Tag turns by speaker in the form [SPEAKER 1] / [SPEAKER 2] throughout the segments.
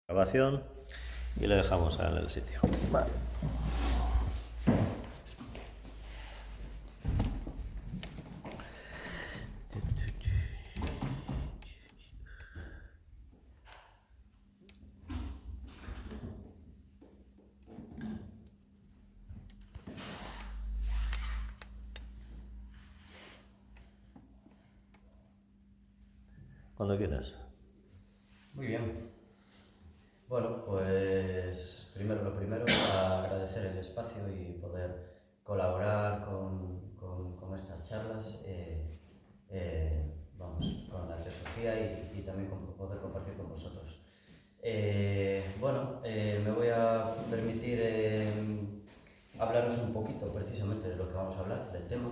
[SPEAKER 1] Grabación y le dejamos en el sitio. Vale. Cuando quieras.
[SPEAKER 2] Muy bien. Bueno, pues primero lo primero, agradecer el espacio y poder colaborar con estas charlas, con la teosofía y también poder compartir con vosotros. Me voy a permitir hablaros un poquito precisamente de lo que vamos a hablar, del tema.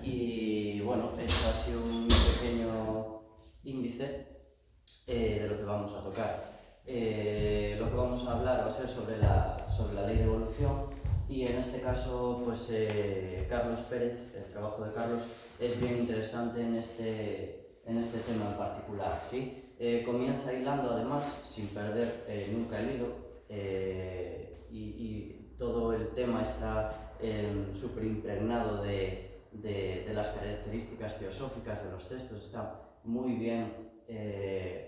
[SPEAKER 2] Y bueno, esto ha sido un pequeño índice de lo que vamos a tocar. Lo que vamos a hablar va a ser sobre la ley de evolución y en este caso pues Carlos Pérez, el trabajo de Carlos es bien interesante en este tema en particular, ¿sí? Comienza hilando además sin perder nunca el hilo y todo el tema está súper impregnado de las características teosóficas de los textos, está muy bien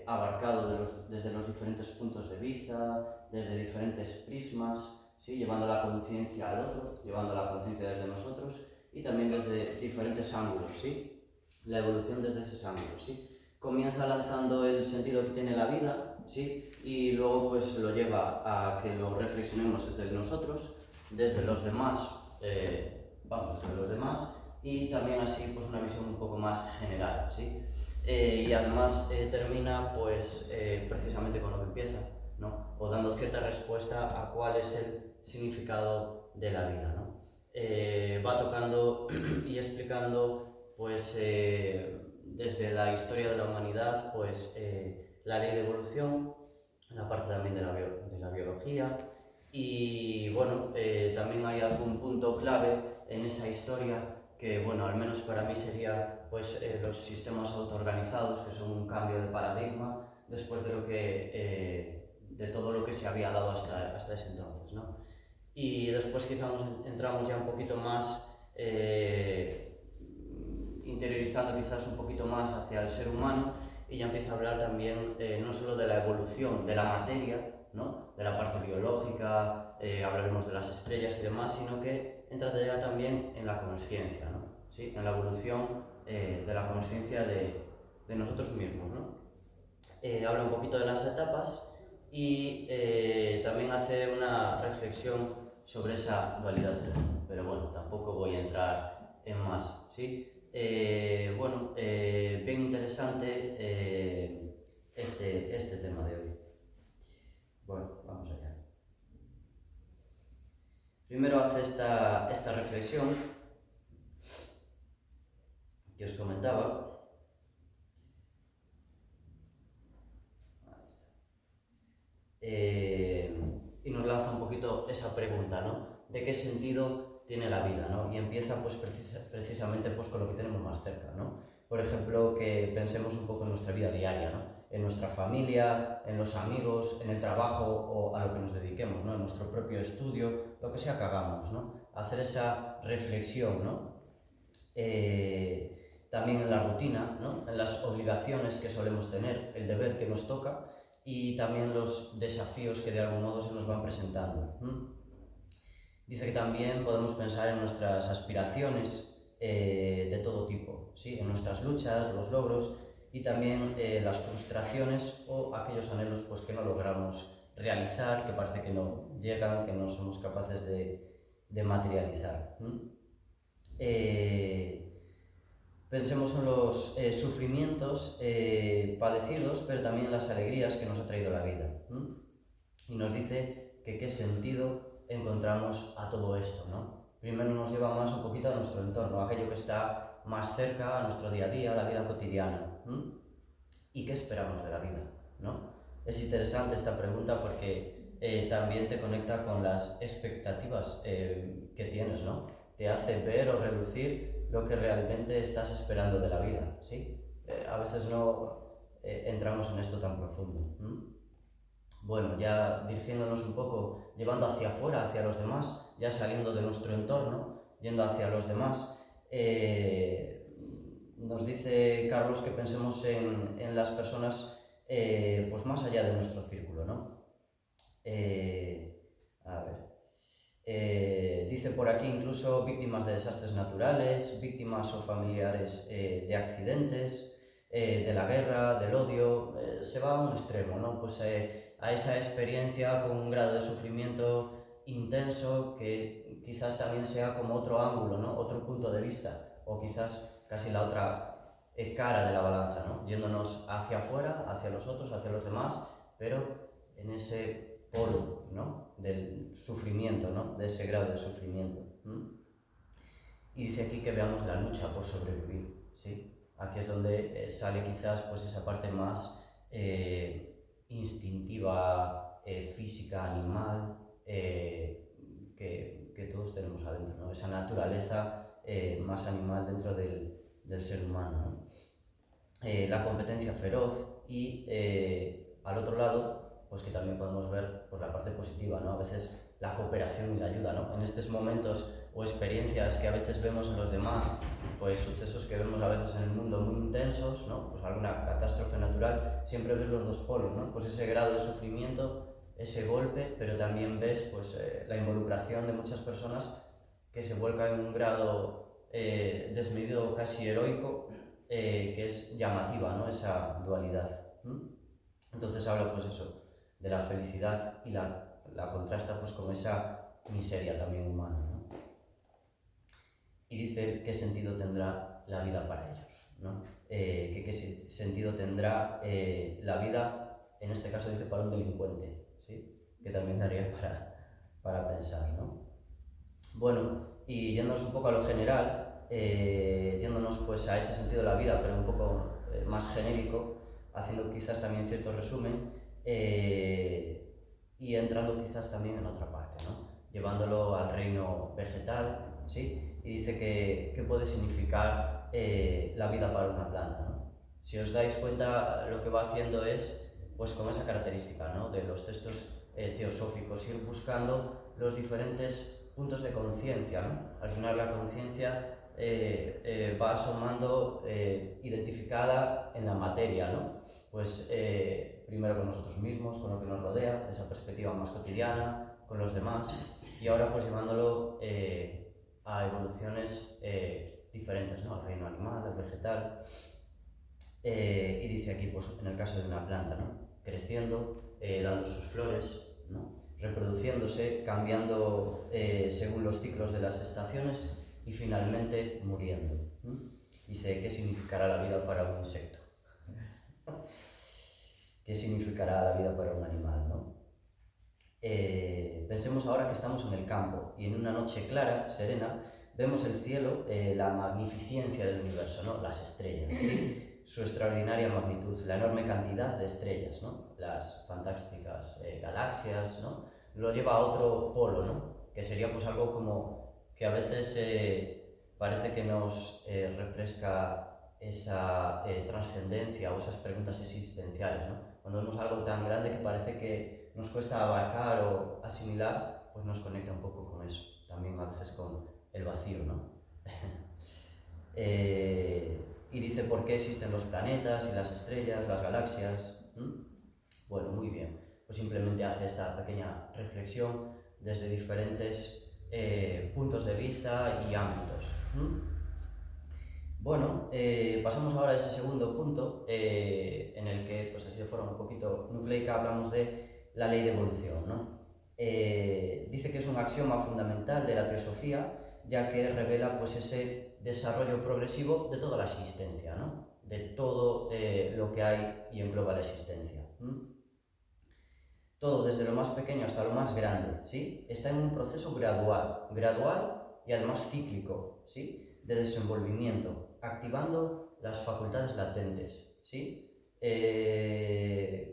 [SPEAKER 2] abarcado desde los diferentes puntos de vista, desde diferentes prismas, ¿sí? Llevando la conciencia al otro, llevando la conciencia desde nosotros y también desde diferentes ángulos, ¿sí? La evolución desde esos ángulos, ¿sí? Comienza lanzando el sentido que tiene la vida, ¿sí? Y luego pues lo lleva a que lo reflexionemos desde nosotros, desde los demás, desde los demás y también así pues una visión un poco más general, ¿sí? Y además termina pues precisamente con lo que empieza, ¿no? O dando cierta respuesta a cuál es el significado de la vida, ¿no? Va tocando y explicando pues desde la historia de la humanidad pues la ley de evolución, la parte también de la biología y bueno, también hay algún punto clave en esa historia que, bueno, al menos para mí sería pues, los sistemas autoorganizados, que son un cambio de paradigma después de todo lo que se había dado hasta ese entonces, ¿no? Y después quizás entramos ya un poquito más, interiorizando quizás un poquito más hacia el ser humano y ya empieza a hablar también no solo de la evolución de la materia, ¿no? De la parte biológica, hablaremos de las estrellas y demás, sino que entra ya también en la consciencia, ¿no? ¿Sí? En la evolución de la consciencia de nosotros mismos, ¿no? Habla un poquito de las etapas y también hace una reflexión sobre esa dualidad, pero bueno, tampoco voy a entrar en más, ¿sí? Bien interesante este tema de hoy. Bueno, vamos allá. Primero hace esta reflexión que os comentaba. Y nos lanza un poquito esa pregunta, ¿no? ¿De qué sentido tiene la vida, ¿no? Y empieza pues precisamente pues, con lo que tenemos más cerca, ¿no? Por ejemplo, que pensemos un poco en nuestra vida diaria, ¿no? En nuestra familia, en los amigos, en el trabajo o a lo que nos dediquemos, ¿no? En nuestro propio estudio, lo que sea que hagamos, ¿no? Hacer esa reflexión, ¿no? También en la rutina, ¿no? En las obligaciones que solemos tener, el deber que nos toca y también los desafíos que de algún modo se nos van presentando. Dice que también podemos pensar en nuestras aspiraciones de todo tipo, ¿sí? En nuestras luchas, los logros y también las frustraciones o aquellos anhelos pues, que no logramos realizar, que parece que no llegan, que no somos capaces de materializar. Pensemos en los sufrimientos padecidos, pero también en las alegrías que nos ha traído la vida. Y nos dice que qué sentido encontramos a todo esto, ¿no? Primero nos lleva más un poquito a nuestro entorno, a aquello que está más cerca, a nuestro día a día, a la vida cotidiana. ¿Y qué esperamos de la vida, ¿no? Es interesante esta pregunta porque también te conecta con las expectativas que tienes, ¿no? Te hace ver o reducir lo que realmente estás esperando de la vida, ¿sí? A veces no entramos en esto tan profundo. bueno, ya dirigiéndonos un poco, llevando hacia afuera, hacia los demás, ya saliendo de nuestro entorno, yendo hacia los demás, nos dice Carlos que pensemos en las personas pues más allá de nuestro círculo, ¿no? A ver. Dice por aquí incluso víctimas de desastres naturales, víctimas o familiares de accidentes, de la guerra, del odio, se va a un extremo, ¿no? Pues a esa experiencia con un grado de sufrimiento intenso que quizás también sea como otro ángulo, ¿no? Otro punto de vista, o quizás casi la otra cara de la balanza, ¿no? Yéndonos hacia afuera, hacia los otros, hacia los demás, pero en ese polo, ¿no? Del sufrimiento, ¿no? De ese grado de sufrimiento. Y dice aquí que veamos la lucha por sobrevivir, ¿sí? Aquí es donde sale quizás pues esa parte más instintiva, física, animal, que todos tenemos adentro, ¿no? Esa naturaleza más animal dentro del ser humano, ¿no? La competencia feroz y al otro lado, pues que también podemos ver por la parte positiva, ¿no? A veces la cooperación y la ayuda, ¿no? En estos momentos o experiencias que a veces vemos en los demás, pues sucesos que vemos a veces en el mundo muy intensos, ¿no? Pues alguna catástrofe natural, siempre ves los dos polos, ¿no? Pues ese grado de sufrimiento, ese golpe, pero también ves pues la involucración de muchas personas que se vuelcan en un grado desmedido, casi heroico, que es llamativa, ¿no? Esa dualidad. Entonces habla pues eso, de la felicidad y la contrasta pues con esa miseria también humana, ¿no? Y dice qué sentido tendrá la vida para ellos, ¿no? Qué sentido tendrá la vida, en este caso dice para un delincuente, ¿sí? Que también daría para pensar, ¿no? Bueno, y yéndonos un poco a lo general, yéndonos pues a ese sentido de la vida, pero un poco más genérico, haciendo quizás también cierto resumen, y entrando quizás también en otra parte, ¿no? Llevándolo al reino vegetal, ¿sí? Y dice que puede significar la vida para una planta, ¿no? Si os dais cuenta, lo que va haciendo es, pues con esa característica, ¿no? De los textos teosóficos, ir buscando los diferentes puntos de conciencia, ¿no? Al final la conciencia va asomando identificada en la materia, ¿no? Pues primero con nosotros mismos, con lo que nos rodea, esa perspectiva más cotidiana, con los demás, y ahora pues llevándolo a evoluciones diferentes, ¿no? Al reino animal, al vegetal, y dice aquí, pues en el caso de una planta, ¿no? Creciendo, dando sus flores, ¿no? Reproduciéndose, cambiando según los ciclos de las estaciones y finalmente muriendo. Dice, ¿qué significará la vida para un insecto? ¿Qué significará la vida para un animal, no? Pensemos ahora que estamos en el campo y en una noche clara, serena, vemos el cielo, la magnificencia del universo, ¿no? Las estrellas, ¿sí? Su extraordinaria magnitud, la enorme cantidad de estrellas, ¿no? Las fantásticas galaxias, ¿no? Lo lleva a otro polo, ¿no? Que sería pues algo como que a veces parece que nos refresca esa trascendencia o esas preguntas existenciales, ¿no? Cuando vemos algo tan grande que parece que nos cuesta abarcar o asimilar, pues nos conecta un poco con eso, también a veces con el vacío, ¿no? Y dice por qué existen los planetas y las estrellas, las galaxias. Bueno, muy bien, pues simplemente hace esta pequeña reflexión desde diferentes puntos de vista y ámbitos. Bueno, pasamos ahora a ese segundo punto, en el que, pues así de forma un poquito nucleica, hablamos de la ley de evolución, ¿no? Dice que es un axioma fundamental de la teosofía, ya que revela pues ese desarrollo progresivo de toda la existencia, ¿no? De todo lo que hay y engloba la existencia. Todo, desde lo más pequeño hasta lo más grande, ¿sí? Está en un proceso gradual y además cíclico, ¿sí? De desenvolvimiento, activando las facultades latentes, ¿sí?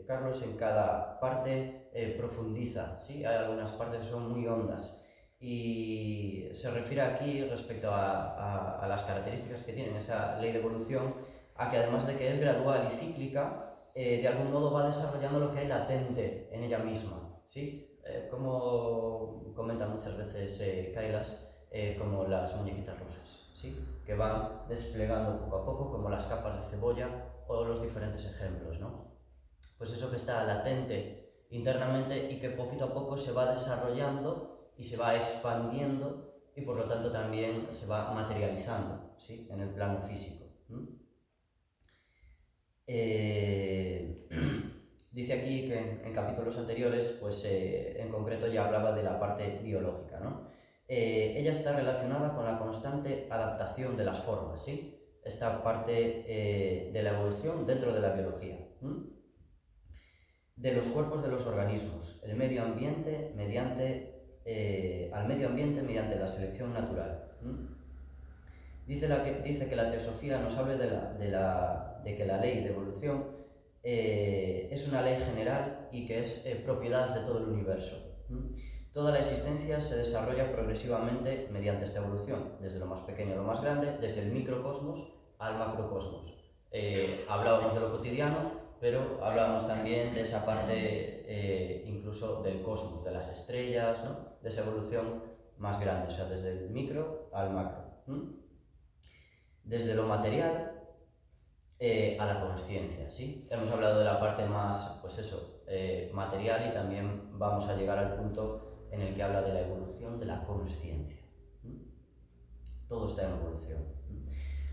[SPEAKER 2] Carlos en cada parte profundiza, ¿sí? Hay algunas partes que son muy hondas y se refiere aquí respecto a las características que tienen esa ley de evolución, a que además de que es gradual y cíclica, de algún modo va desarrollando lo que hay latente en ella misma, ¿sí? Como comenta muchas veces Kailash, como las muñequitas rusas, ¿sí? Que van desplegando poco a poco, como las capas de cebolla o los diferentes ejemplos, ¿no? Pues eso que está latente internamente y que poquito a poco se va desarrollando y se va expandiendo y por lo tanto también se va materializando, ¿sí? En el plano físico. Dice aquí que en capítulos anteriores, pues en concreto ya hablaba de la parte biológica, ¿no? Ella está relacionada con la constante adaptación de las formas, ¿sí? Esta parte de la evolución dentro de la biología. De los cuerpos de los organismos, el medio ambiente al medio ambiente mediante la selección natural. Dice que la teosofía nos habla de que la ley de evolución es una ley general y que es propiedad de todo el universo. Toda la existencia se desarrolla progresivamente mediante esta evolución, desde lo más pequeño a lo más grande, desde el microcosmos al macrocosmos. Hablábamos de lo cotidiano, pero hablábamos también de esa parte incluso del cosmos, de las estrellas, ¿no? De esa evolución más grande, o sea, desde el micro al macro. Desde lo material a la consciencia, ¿sí? Hemos hablado de la parte más, pues eso, material, y también vamos a llegar al punto en el que habla de la evolución de la consciencia. Todo está en evolución.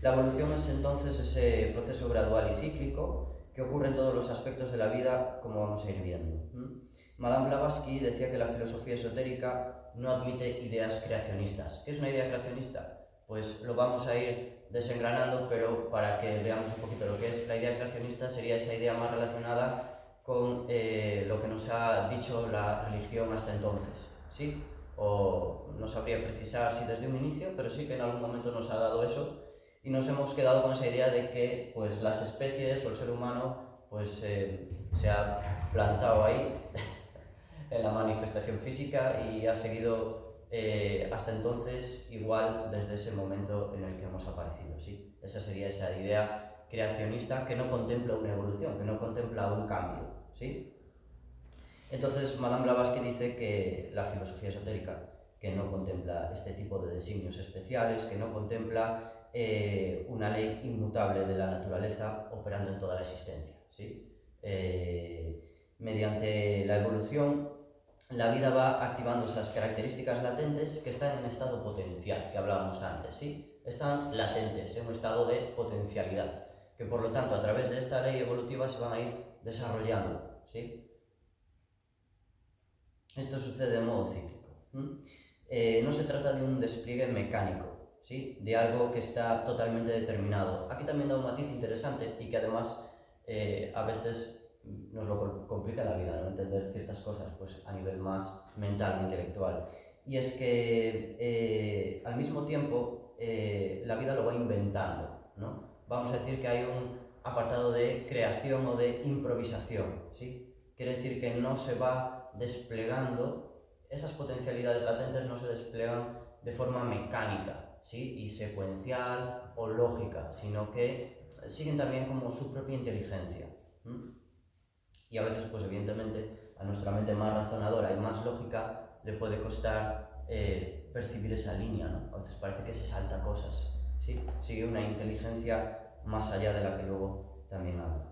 [SPEAKER 2] La evolución es entonces ese proceso gradual y cíclico que ocurre en todos los aspectos de la vida, como vamos a ir viendo. Madame Blavatsky decía que la filosofía esotérica no admite ideas creacionistas. ¿Qué es una idea creacionista? Pues lo vamos a ir desengranando, pero para que veamos un poquito lo que es la idea creacionista, sería esa idea más relacionada con lo que nos ha dicho la religión hasta entonces, ¿sí? O no sabría precisar si desde un inicio, pero sí que en algún momento nos ha dado eso, y nos hemos quedado con esa idea de que pues, las especies o el ser humano pues, se ha plantado ahí en la manifestación física y ha seguido hasta entonces igual desde ese momento en el que hemos aparecido, ¿sí? Esa sería esa idea creacionista que no contempla una evolución, que no contempla un cambio, ¿sí? Entonces Madame Blavatsky dice que la filosofía esotérica, que no contempla este tipo de designios especiales, que no contempla una ley inmutable de la naturaleza operando en toda la existencia, ¿sí? Mediante la evolución, la vida va activando esas características latentes que están en estado potencial, que hablábamos antes, ¿sí? Están latentes, en un estado de potencialidad, que por lo tanto a través de esta ley evolutiva se van a ir desarrollando, ¿sí? Esto sucede de modo cíclico. No se trata de un despliegue mecánico, ¿sí? De algo que está totalmente determinado. Aquí también da un matiz interesante y que además a veces nos lo complica la vida, ¿no? Entender ciertas cosas pues, a nivel más mental, intelectual. Y es que al mismo tiempo la vida lo va inventando, ¿no? Vamos a decir que hay un apartado de creación o de improvisación, ¿sí? Quiere decir que no se va desplegando, esas potencialidades latentes no se desplegan de forma mecánica, ¿sí? Y secuencial o lógica, sino que siguen también como su propia inteligencia. Y a veces, pues evidentemente, a nuestra mente más razonadora y más lógica le puede costar percibir esa línea, ¿no? A veces parece que se salta cosas, ¿sí? Sigue una inteligencia más allá de la que luego también habla.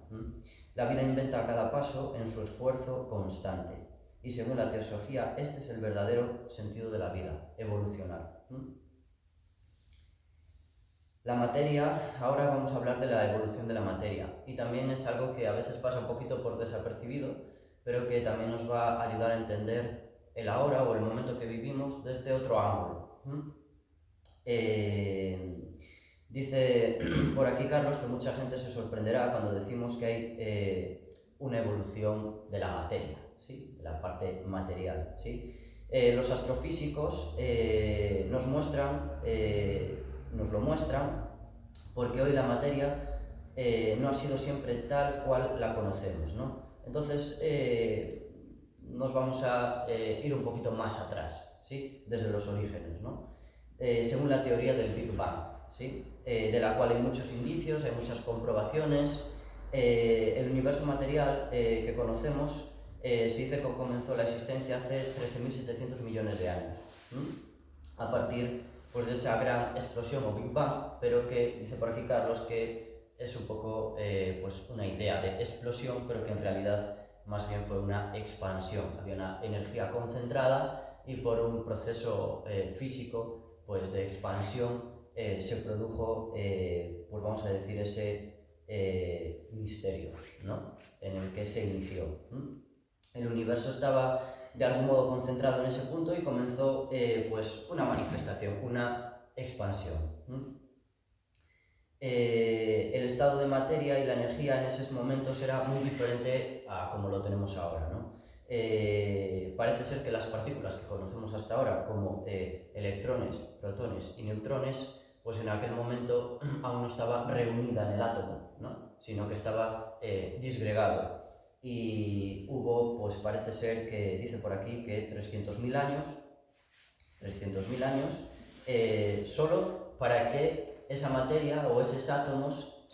[SPEAKER 2] La vida inventa a cada paso en su esfuerzo constante. Y según la teosofía, este es el verdadero sentido de la vida, evolucionar. La materia, ahora vamos a hablar de la evolución de la materia. Y también es algo que a veces pasa un poquito por desapercibido, pero que también nos va a ayudar a entender el ahora o el momento que vivimos desde otro ángulo. Dice por aquí Carlos que mucha gente se sorprenderá cuando decimos que hay una evolución de la materia, ¿sí? De la parte material, ¿sí? Los astrofísicos nos lo muestran porque hoy la materia no ha sido siempre tal cual la conocemos, ¿no? Entonces nos vamos a ir un poquito más atrás, ¿sí? Desde los orígenes, ¿no? Según la teoría del Big Bang, ¿sí? De la cual hay muchos indicios, hay muchas comprobaciones, El universo material que conocemos se dice que comenzó la existencia hace 13.700 millones de años, a partir pues, de esa gran explosión o Big Bang, pero que dice por aquí Carlos que es un poco pues una idea de explosión, pero que en realidad más bien fue una expansión. Había una energía concentrada y por un proceso físico pues, de expansión se produjo, pues vamos a decir, ese misterio, ¿no? En el que se inició. El universo estaba de algún modo concentrado en ese punto y comenzó pues una manifestación, una expansión. El estado de materia y la energía en esos momentos era muy diferente a como lo tenemos ahora, ¿no? Parece ser que las partículas que conocemos hasta ahora, como electrones, protones y neutrones, pues en aquel momento aún no estaba reunida en el átomo, ¿no? Sino que estaba disgregado. Y hubo, pues parece ser que, dice por aquí, que 300.000 años, solo para que esa materia o esos átomos,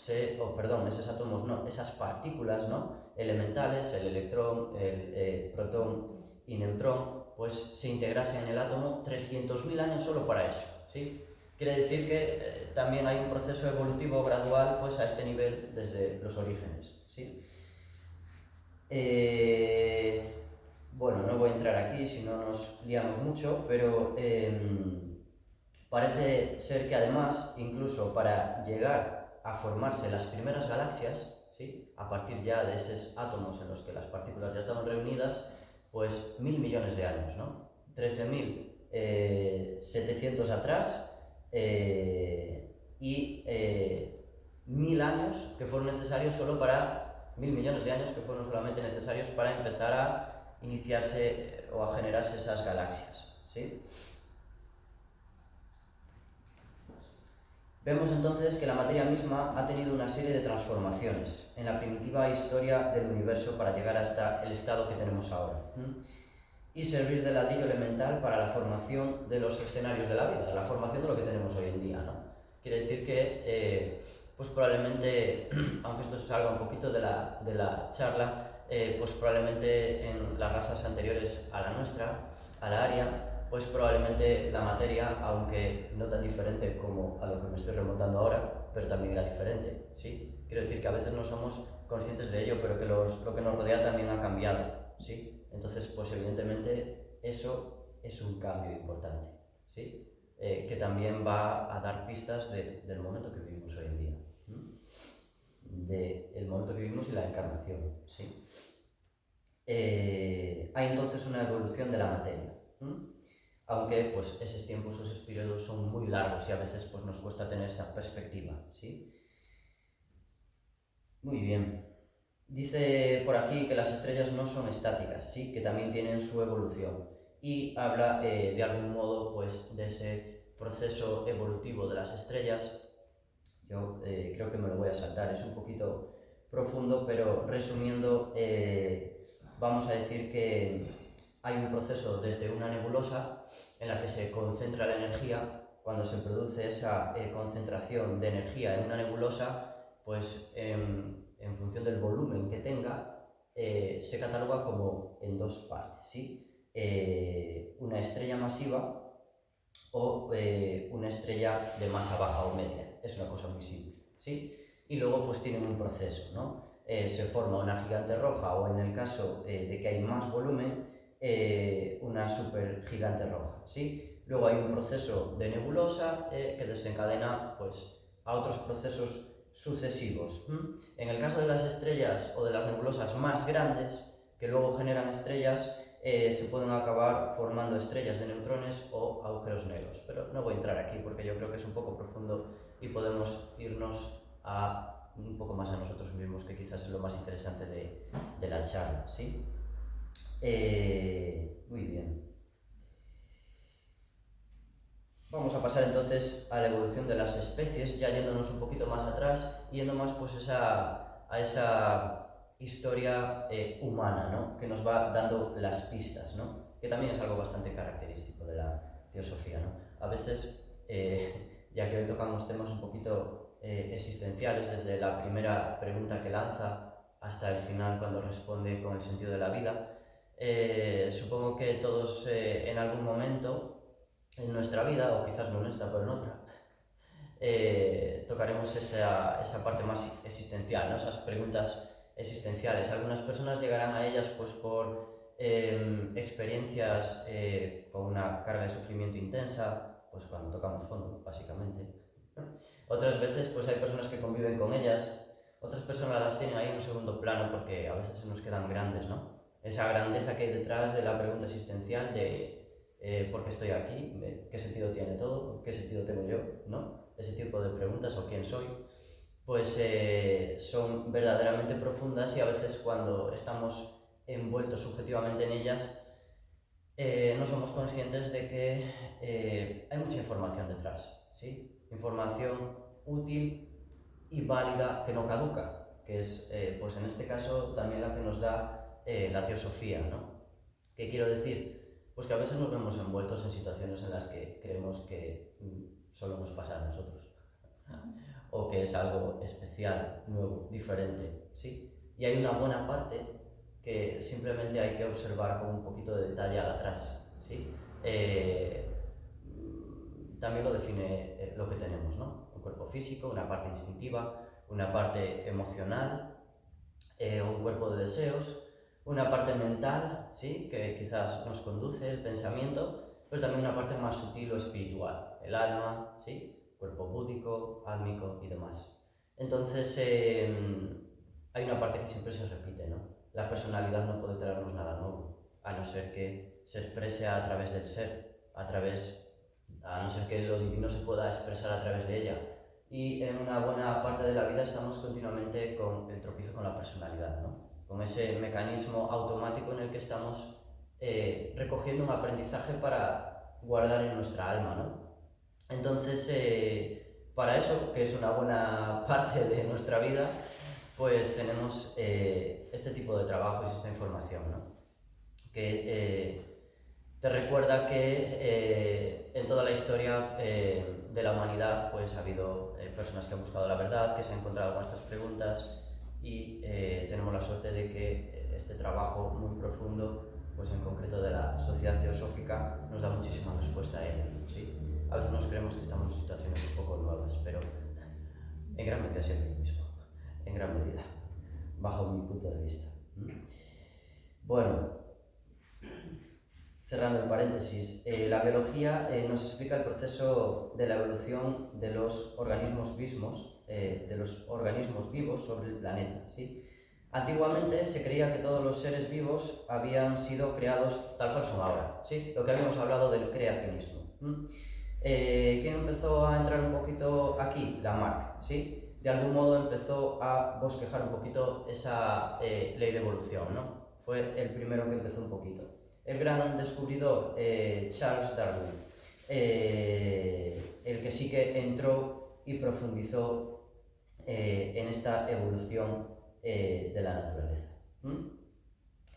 [SPEAKER 2] esas partículas, ¿no? Elementales, el electrón, el protón y neutrón, pues se integrasen en el átomo 300.000 años solo para eso, ¿sí? Quiere decir que también hay un proceso evolutivo gradual pues, a este nivel desde los orígenes, ¿sí? Bueno, no voy a entrar aquí si no nos liamos mucho, pero parece ser que además, incluso para llegar a formarse las primeras galaxias, ¿sí? A partir ya de esos átomos en los que las partículas ya estaban reunidas, pues 1.000 millones de años, ¿no? 13.700 atrás y 1.000 años que fueron necesarios solo para 1.000 millones de años que fueron solamente necesarios para empezar a iniciarse o a generarse esas galaxias, ¿sí? Vemos entonces que la materia misma ha tenido una serie de transformaciones en la primitiva historia del universo para llegar hasta el estado que tenemos ahora, y servir de ladrillo elemental para la formación de los escenarios de la vida, la formación de lo que tenemos hoy en día, ¿no? Quiere decir que pues probablemente, aunque esto se salga un poquito de la charla, pues probablemente en las razas anteriores a la nuestra, a la aria, pues probablemente la materia, aunque no tan diferente como a lo que me estoy remontando ahora, pero también era diferente, ¿sí? Quiero decir que a veces no somos conscientes de ello, pero que lo que nos rodea también ha cambiado, ¿sí? Entonces, pues evidentemente eso es un cambio importante, ¿sí? Que también va a dar pistas del momento que vivimos hoy en día, del momento que vivimos y la encarnación, ¿sí? Hay entonces una evolución de la materia, aunque pues esos tiempos, esos periodos son muy largos y a veces pues, nos cuesta tener esa perspectiva, ¿sí? Muy bien. Dice por aquí que las estrellas no son estáticas, ¿sí? Que también tienen su evolución y habla de algún modo pues, de ese proceso evolutivo de las estrellas. Yo creo que me lo voy a saltar, es un poquito profundo, pero resumiendo, vamos a decir que hay un proceso desde una nebulosa en la que se concentra la energía. Cuando se produce esa concentración de energía en una nebulosa, pues en función del volumen que tenga, se cataloga como en dos partes, ¿sí? Una estrella masiva o una estrella de masa baja o media. Es una cosa muy simple, ¿sí? Y luego pues tienen un proceso, ¿no? Se forma una gigante roja o en el caso de que hay más volumen, una supergigante roja, ¿sí? Luego hay un proceso de nebulosa que desencadena pues, a otros procesos sucesivos. En el caso de las estrellas o de las nebulosas más grandes, que luego generan estrellas, se pueden acabar formando estrellas de neutrones o agujeros negros. Pero no voy a entrar aquí porque yo creo que es un poco profundo y podemos irnos a un poco más a nosotros mismos, que quizás es lo más interesante de la charla, ¿sí? Muy bien. Vamos a pasar entonces a la evolución de las especies, ya yéndonos un poquito más atrás, yendo más pues a esa historia humana, ¿no? Que nos va dando las pistas, ¿no? Que también es algo bastante característico de la teosofía, ¿no? A veces, ya que hoy tocamos temas un poquito existenciales, desde la primera pregunta que lanza hasta el final cuando responde con el sentido de la vida. Supongo que todos en algún momento en nuestra vida, o quizás no en esta, pero en otra, tocaremos esa parte más existencial, ¿no? Esas preguntas existenciales. Algunas personas llegarán a ellas pues por experiencias con una carga de sufrimiento intensa, pues cuando tocamos fondo, básicamente. Otras veces pues hay personas que conviven con ellas, otras personas las tienen ahí en un segundo plano porque a veces se nos quedan grandes, ¿no? Esa grandeza que hay detrás de la pregunta existencial de ¿por qué estoy aquí? ¿Qué sentido tiene todo? ¿Qué sentido tengo yo? ¿No? Ese tipo de preguntas, o quién soy, pues son verdaderamente profundas, y a veces cuando estamos envueltos subjetivamente en ellas no somos conscientes de que hay mucha información detrás, ¿sí? Información útil y válida que no caduca, que es pues en este caso también la que nos da la teosofía, ¿no? ¿Qué quiero decir? Pues que a veces nos vemos envueltos en situaciones en las que creemos que solo nos pasa a nosotros, o que es algo especial, nuevo, diferente, ¿sí? Y hay una buena parte que simplemente hay que observar con un poquito de detalle al atrás, ¿sí? También lo define lo que tenemos, ¿no? Un cuerpo físico, una parte instintiva, una parte emocional, un cuerpo de deseos, una parte mental, ¿sí? Que quizás nos conduce el pensamiento, pero también una parte más sutil o espiritual, el alma, ¿sí? Cuerpo búdico, álmico y demás. Entonces hay una parte que siempre se repite, ¿no? La personalidad no puede traernos nada nuevo, a no ser que se exprese a través del ser, a no ser que lo divino se pueda expresar a través de ella. Y en una buena parte de la vida estamos continuamente con el tropiezo con la personalidad, ¿no? Con ese mecanismo automático en el que estamos recogiendo un aprendizaje para guardar en nuestra alma, ¿no? Entonces, para eso, que es una buena parte de nuestra vida, pues tenemos este tipo de trabajos y esta información, ¿no? Que te recuerda que en toda la historia de la humanidad pues ha habido personas que han buscado la verdad, que se han encontrado con estas preguntas, y tenemos la suerte de que este trabajo muy profundo, pues en concreto de la sociedad teosófica, nos da muchísima respuesta a ello, ¿sí? A veces nos creemos que estamos en situaciones un poco nuevas, pero en gran medida siempre lo mismo, en gran medida, bajo mi punto de vista. Bueno, cerrando el paréntesis, la biología nos explica el proceso de la evolución de los organismos vivos sobre el planeta, ¿sí? Antiguamente se creía que todos los seres vivos habían sido creados tal cual son ahora, ¿sí? Lo que habíamos hablado del creacionismo. ¿Quién empezó a entrar un poquito aquí? Lamarck, ¿sí? De algún modo empezó a bosquejar un poquito esa ley de evolución, ¿no? Fue el primero que empezó un poquito. El gran descubridor, Charles Darwin, el que sí que entró y profundizó en esta evolución de la naturaleza.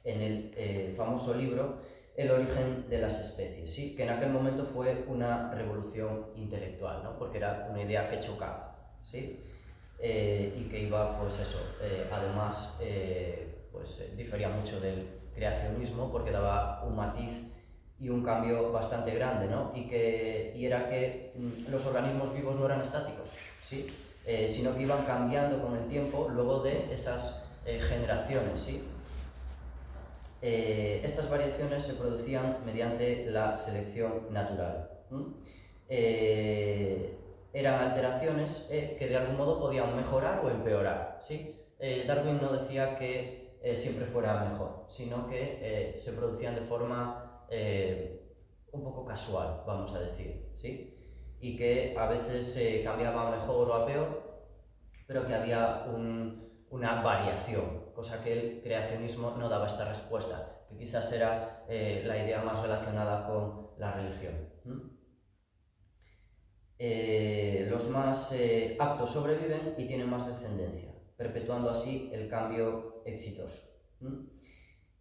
[SPEAKER 2] En el famoso libro El origen de las especies, ¿sí? Que en aquel momento fue una revolución intelectual, ¿no? Porque era una idea que chocaba, ¿sí? Y que iba, pues eso, además, difería mucho del creacionismo, porque daba un matiz y un cambio bastante grande, ¿no? Y era que los organismos vivos no eran estáticos, ¿sí? Sino que iban cambiando con el tiempo luego de esas generaciones, ¿sí? Estas variaciones se producían mediante la selección natural. Eran alteraciones que de algún modo podían mejorar o empeorar, ¿sí? Darwin no decía que siempre fuera mejor, sino que se producían de forma un poco casual, vamos a decir, ¿sí? Y que a veces cambiaba mejor o a peor, pero que había una variación, cosa que el creacionismo no daba esta respuesta, que quizás era la idea más relacionada con la religión. Los más aptos sobreviven y tienen más descendencia, perpetuando así el cambio exitoso.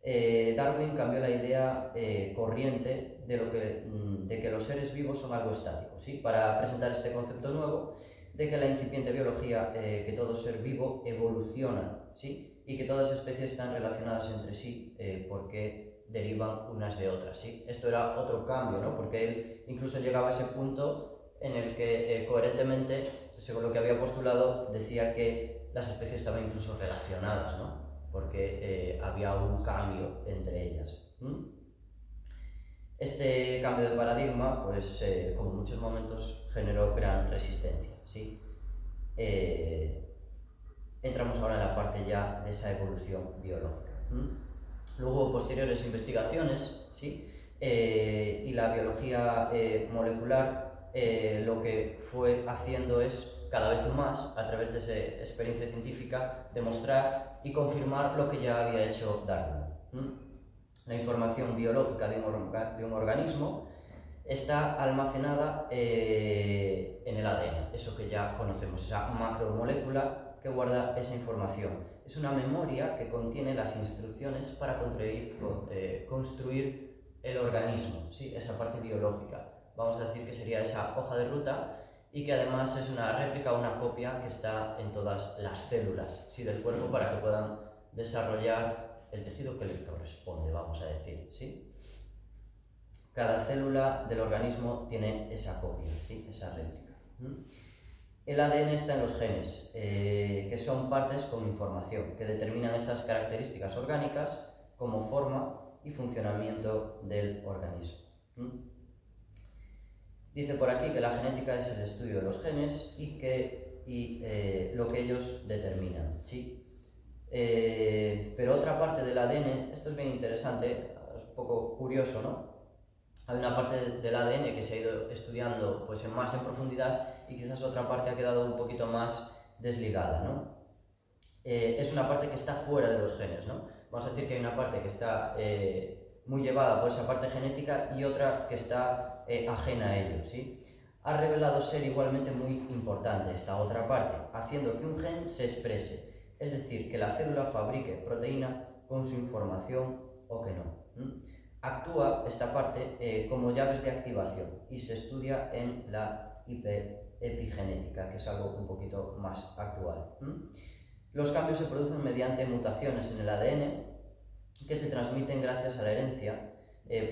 [SPEAKER 2] Darwin cambió la idea corriente de que los seres vivos son algo estático, ¿sí? Para presentar este concepto nuevo, de que la incipiente biología, que todo ser vivo evoluciona, ¿sí? Y que todas las especies están relacionadas entre sí porque derivan unas de otras, ¿sí? Esto era otro cambio, ¿no? Porque él incluso llegaba a ese punto en el que coherentemente, según lo que había postulado, decía que las especies estaban incluso relacionadas, ¿no? Porque había un cambio entre ellas. Este cambio de paradigma, pues como en muchos momentos, generó gran resistencia, ¿sí? Entramos ahora en la parte ya de esa evolución biológica. Luego, posteriores investigaciones, ¿sí? Y la biología molecular lo que fue haciendo es, cada vez más, a través de esa experiencia científica, demostrar y confirmar lo que ya había hecho Darwin. La información biológica de un organismo está almacenada en el ADN, eso que ya conocemos, esa macromolécula que guarda esa información. Es una memoria que contiene las instrucciones para construir el organismo, ¿sí? Esa parte biológica. Vamos a decir que sería esa hoja de ruta y que además es una réplica, una copia que está en todas las células, ¿sí? Del cuerpo para que puedan desarrollar el tejido que le corresponde, vamos a decir, ¿sí? Cada célula del organismo tiene esa copia, ¿sí? Esa réplica. El ADN está en los genes, que son partes con información, que determinan esas características orgánicas como forma y funcionamiento del organismo. Dice por aquí que la genética es el estudio de los genes y lo que ellos determinan, ¿sí? Pero otra parte del ADN, esto es bien interesante, es un poco curioso, ¿no? Hay una parte del ADN que se ha ido estudiando pues, más en profundidad y quizás otra parte ha quedado un poquito más desligada, ¿no? Es una parte que está fuera de los genes, ¿no? Vamos a decir que hay una parte que está muy llevada por esa parte genética y otra que está ajena a ello, ¿sí? Ha revelado ser igualmente muy importante esta otra parte, haciendo que un gen se exprese. Es decir, que la célula fabrique proteína con su información o que no. Actúa esta parte como llaves de activación y se estudia en la epigenética, que es algo un poquito más actual. Los cambios se producen mediante mutaciones en el ADN que se transmiten gracias a la herencia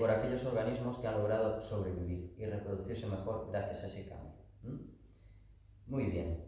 [SPEAKER 2] por aquellos organismos que han logrado sobrevivir y reproducirse mejor gracias a ese cambio. Muy bien.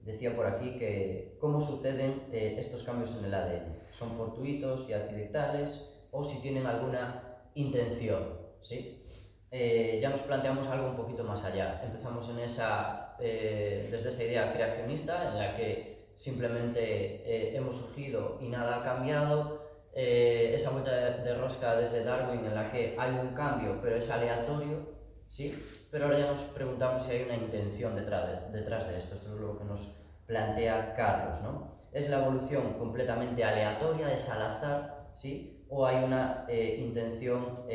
[SPEAKER 2] Decía por aquí que cómo suceden estos cambios en el ADN. ¿Son fortuitos y accidentales o si tienen alguna intención? ¿Sí? Ya nos planteamos algo un poquito más allá. Empezamos en desde esa idea creacionista en la que simplemente hemos surgido y nada ha cambiado. Esa vuelta de rosca desde Darwin en la que hay un cambio pero es aleatorio, ¿sí? Pero ahora ya nos preguntamos si hay una intención detrás de esto. Esto es lo que nos plantea Carlos, ¿no? ¿Es la evolución completamente aleatoria, es al azar, ¿sí? ¿O hay una intención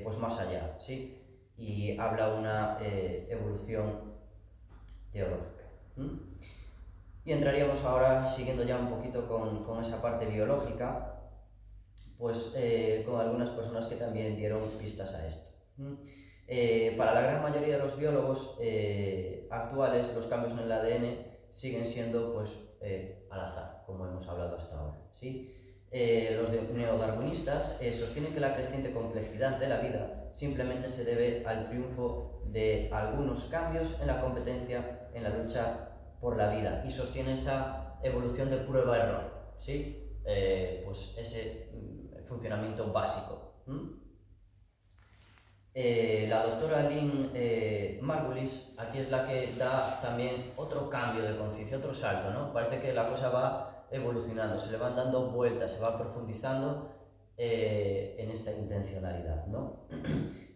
[SPEAKER 2] pues más allá, ¿sí? Y habla una evolución teológica. Y entraríamos ahora, siguiendo ya un poquito con esa parte biológica, pues con algunas personas que también dieron pistas a esto. Para la gran mayoría de los biólogos actuales, los cambios en el ADN siguen siendo pues, al azar, como hemos hablado hasta ahora, ¿sí? Los neodarwinistas sostienen que la creciente complejidad de la vida simplemente se debe al triunfo de algunos cambios en la competencia en la lucha por la vida y sostienen esa evolución de prueba-error, ¿sí? Pues ese funcionamiento básico. La doctora Lynn Margulis aquí es la que da también otro cambio de conciencia, otro salto, ¿no? Parece que la cosa va evolucionando, se le van dando vueltas, se va profundizando en esta intencionalidad, ¿no?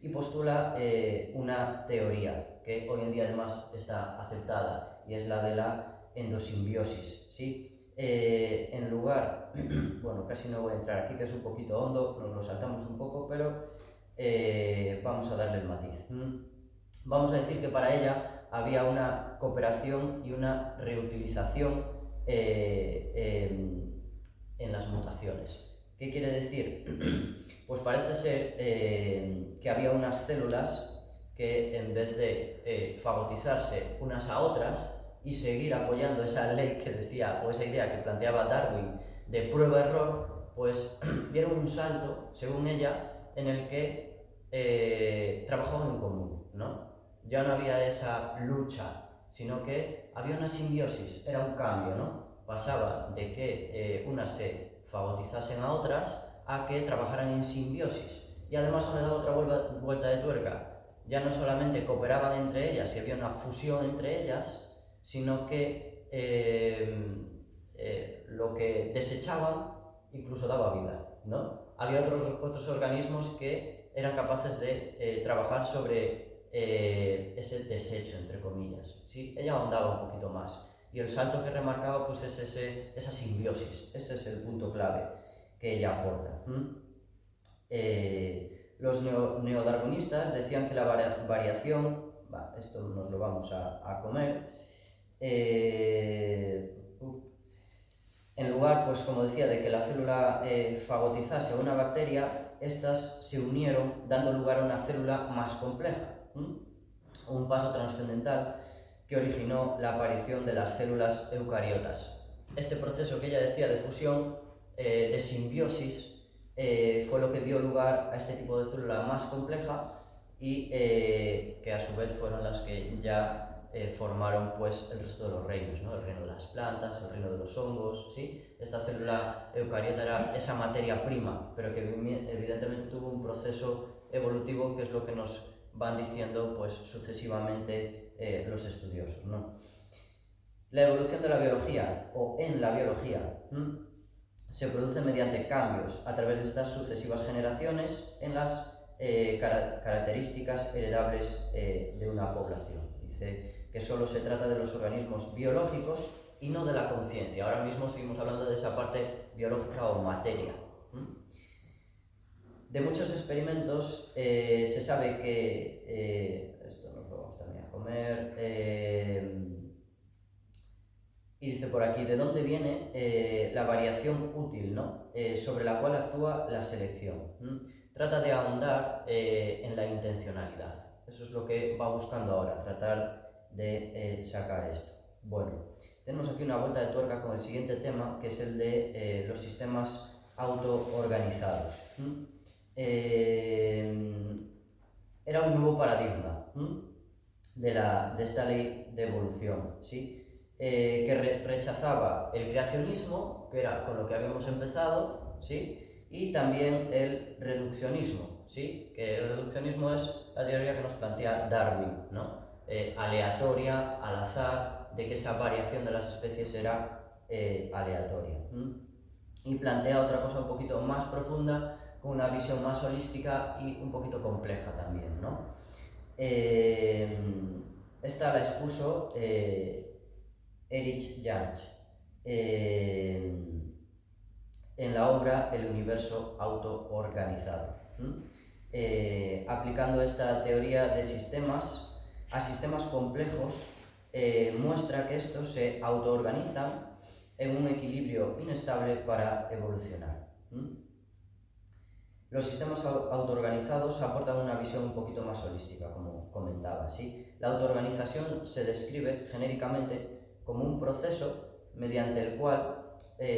[SPEAKER 2] Y postula una teoría que hoy en día además está aceptada y es la de la endosimbiosis, ¿sí? En lugar, bueno, casi no voy a entrar aquí, que es un poquito hondo, nos lo saltamos un poco, pero vamos a darle el matiz. Vamos a decir que para ella había una cooperación y una reutilización en las mutaciones. ¿Qué quiere decir? Pues parece ser que había unas células que en vez de fagotizarse unas a otras y seguir apoyando esa ley que decía, o esa idea que planteaba Darwin de prueba-error, pues dieron un salto, según ella, en el que trabajaban en común, ¿no? Ya no había esa lucha, sino que había una simbiosis, era un cambio, ¿no? Pasaba de que unas se fagotizasen a otras a que trabajaran en simbiosis. Y además le daba otra vuelta de tuerca. Ya no solamente cooperaban entre ellas y había una fusión entre ellas, sino que lo que desechaban incluso daba vida, ¿no? Había otros organismos que eran capaces de trabajar sobre ese desecho, entre comillas, ¿sí? Ella ahondaba un poquito más. Y el salto que remarcaba pues es esa simbiosis, ese es el punto clave que ella aporta. Los neodarwinistas decían que la variación, esto nos lo vamos a comer, en lugar, pues como decía, de que la célula fagotizase a una bacteria, estas se unieron dando lugar a una célula más compleja, un paso trascendental que originó la aparición de las células eucariotas. Este proceso que ella decía de fusión, de simbiosis, fue lo que dio lugar a este tipo de célula más compleja y que a su vez fueron las que ya formaron pues el resto de los reinos, ¿no? El reino de las plantas, el reino de los hongos, ¿sí? Esta célula eucariota era esa materia prima, pero que evidentemente tuvo un proceso evolutivo que es lo que nos van diciendo pues sucesivamente los estudiosos, ¿no? La evolución de la biología, o en la biología, se produce mediante cambios a través de estas sucesivas generaciones en las características heredables de una población. Dice que solo se trata de los organismos biológicos y no de la conciencia. Ahora mismo seguimos hablando de esa parte biológica o materia. De muchos experimentos se sabe que, esto nos lo vamos también a comer, y dice por aquí, ¿de dónde viene la variación útil, ¿no? Sobre la cual actúa la selección? Trata de ahondar en la intencionalidad. Eso es lo que va buscando ahora, tratar de sacar esto. Bueno, tenemos aquí una vuelta de tuerca con el siguiente tema, que es el de los sistemas autoorganizados. Era un nuevo paradigma de esta ley de evolución, ¿sí? Que rechazaba el creacionismo, que era con lo que habíamos empezado, ¿sí? Y también el reduccionismo, ¿sí? Que el reduccionismo es la teoría que nos plantea Darwin, ¿no? Aleatoria, al azar, de que esa variación de las especies era aleatoria. Y plantea otra cosa un poquito más profunda, con una visión más holística y un poquito compleja también, ¿no? Esta la expuso Erich Jansch en la obra El universo autoorganizado, aplicando esta teoría de sistemas a sistemas complejos, muestra que estos se autoorganizan en un equilibrio inestable para evolucionar. Los sistemas autoorganizados aportan una visión un poquito más holística, como comentaba, ¿sí? La autoorganización se describe genéricamente como un proceso mediante el cual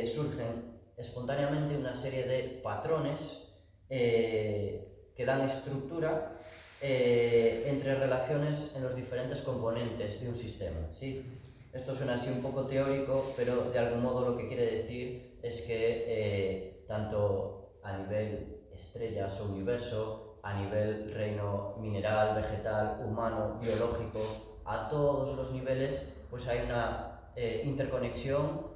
[SPEAKER 2] surgen espontáneamente una serie de patrones que dan estructura entre relaciones en los diferentes componentes de un sistema, ¿sí? Esto suena así un poco teórico, pero de algún modo lo que quiere decir es que tanto a nivel estrellas o universo, a nivel reino mineral, vegetal, humano, biológico, a todos los niveles pues hay una interconexión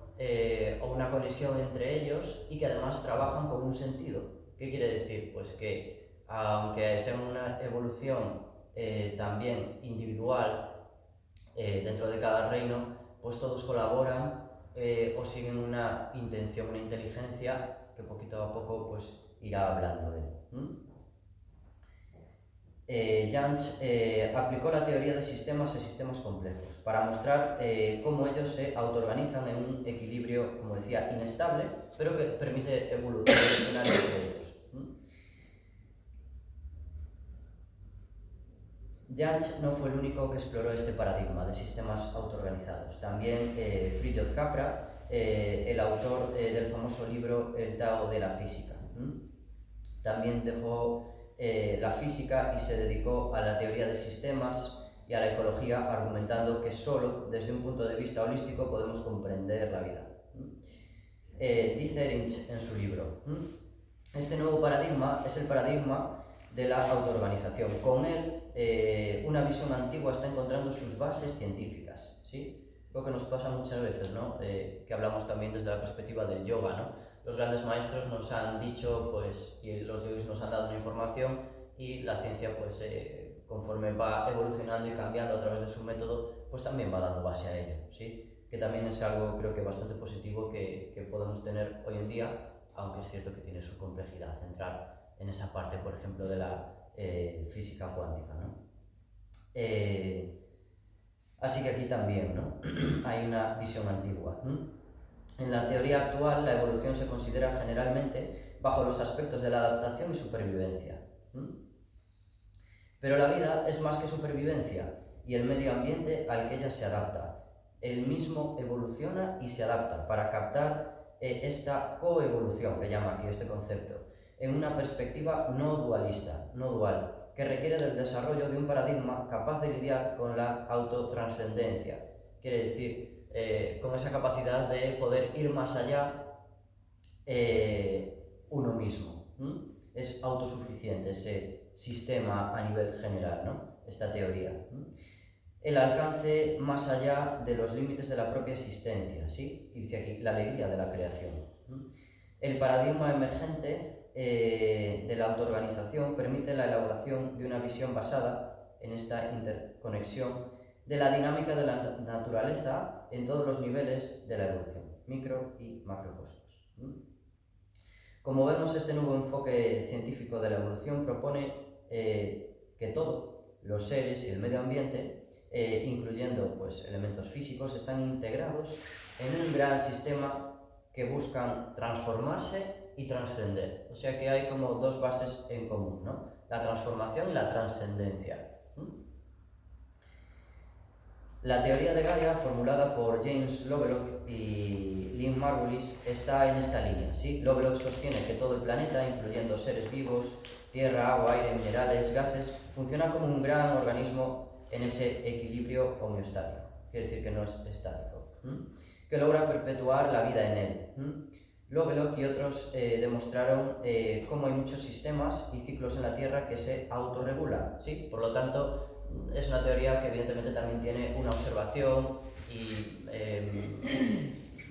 [SPEAKER 2] o una conexión entre ellos y que además trabajan con un sentido. ¿Qué quiere decir? Pues que aunque tengan una evolución también individual dentro de cada reino, pues todos colaboran o siguen una intención, una inteligencia que poquito a poco pues irá hablando de él. Jansch aplicó la teoría de sistemas y sistemas complejos para mostrar cómo ellos se autoorganizan en un equilibrio, como decía, inestable, pero que permite evolucionar entre ellos. Judge no fue el único que exploró este paradigma de sistemas autoorganizados. También Fritjof Capra, el autor del famoso libro El Tao de la Física. También dejó la física y se dedicó a la teoría de sistemas y a la ecología, argumentando que solo desde un punto de vista holístico podemos comprender la vida. Dice Erinch en su libro, este nuevo paradigma es el paradigma de la autoorganización. Con él, una visión antigua está encontrando sus bases científicas, ¿sí? Lo que nos pasa muchas veces, ¿no? Que hablamos también desde la perspectiva del yoga, ¿no? Los grandes maestros nos han dicho, pues, y los yogis nos han dado una información, y la ciencia, pues, conforme va evolucionando y cambiando a través de su método, pues también va dando base a ello, ¿sí? Que también es algo, creo que bastante positivo que podemos tener hoy en día, aunque es cierto que tiene su complejidad central en esa parte, por ejemplo, de la física cuántica, ¿no? Así que aquí también, ¿no? Hay una visión antigua. En la teoría actual, la evolución se considera generalmente bajo los aspectos de la adaptación y supervivencia. Pero la vida es más que supervivencia y el medio ambiente al que ella se adapta. Él mismo evoluciona y se adapta para captar esta coevolución, que llama aquí este concepto, en una perspectiva no dualista, no dual, que requiere del desarrollo de un paradigma capaz de lidiar con la autotranscendencia. Quiere decir, con esa capacidad de poder ir más allá uno mismo. Es autosuficiente ese sistema a nivel general, ¿no? Esta teoría. El alcance más allá de los límites de la propia existencia, ¿sí? Y dice aquí, la alegría de la creación. El paradigma emergente de la autoorganización permite la elaboración de una visión basada en esta interconexión de la dinámica de la naturaleza en todos los niveles de la evolución, micro y macrocosmos. Como vemos, este nuevo enfoque científico de la evolución propone que todo, los seres y el medio ambiente, incluyendo pues, elementos físicos, están integrados en un gran sistema que buscan transformarse y trascender. O sea que hay como dos bases en común, ¿no? La transformación y la trascendencia. La teoría de Gaia, formulada por James Lovelock y Lynn Margulis, está en esta línea, ¿sí? Lovelock sostiene que todo el planeta, incluyendo seres vivos, tierra, agua, aire, minerales, gases, funciona como un gran organismo en ese equilibrio homeostático, quiere decir que no es estático, que logra perpetuar la vida en él. Lovelock y otros demostraron cómo hay muchos sistemas y ciclos en la Tierra que se autorregulan, ¿sí? Por lo tanto, es una teoría que evidentemente también tiene una observación y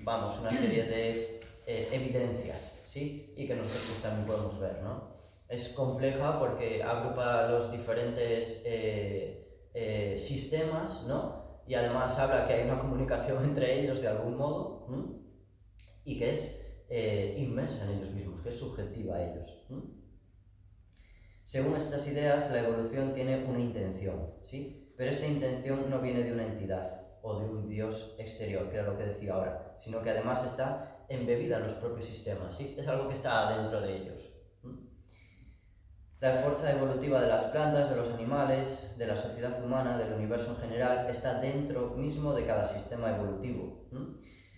[SPEAKER 2] una serie de evidencias, ¿sí? Y que nosotros también podemos ver, ¿no? Es compleja porque agrupa los diferentes sistemas, ¿no? Y además habla que hay una comunicación entre ellos de algún modo, y que es inmensa en ellos mismos, que es subjetiva a ellos. Según estas ideas, la evolución tiene una intención, ¿sí? Pero esta intención no viene de una entidad o de un dios exterior, que era lo que decía ahora, sino que además está embebida en los propios sistemas, ¿sí? Es algo que está dentro de ellos. La fuerza evolutiva de las plantas, de los animales, de la sociedad humana, del universo en general, está dentro mismo de cada sistema evolutivo.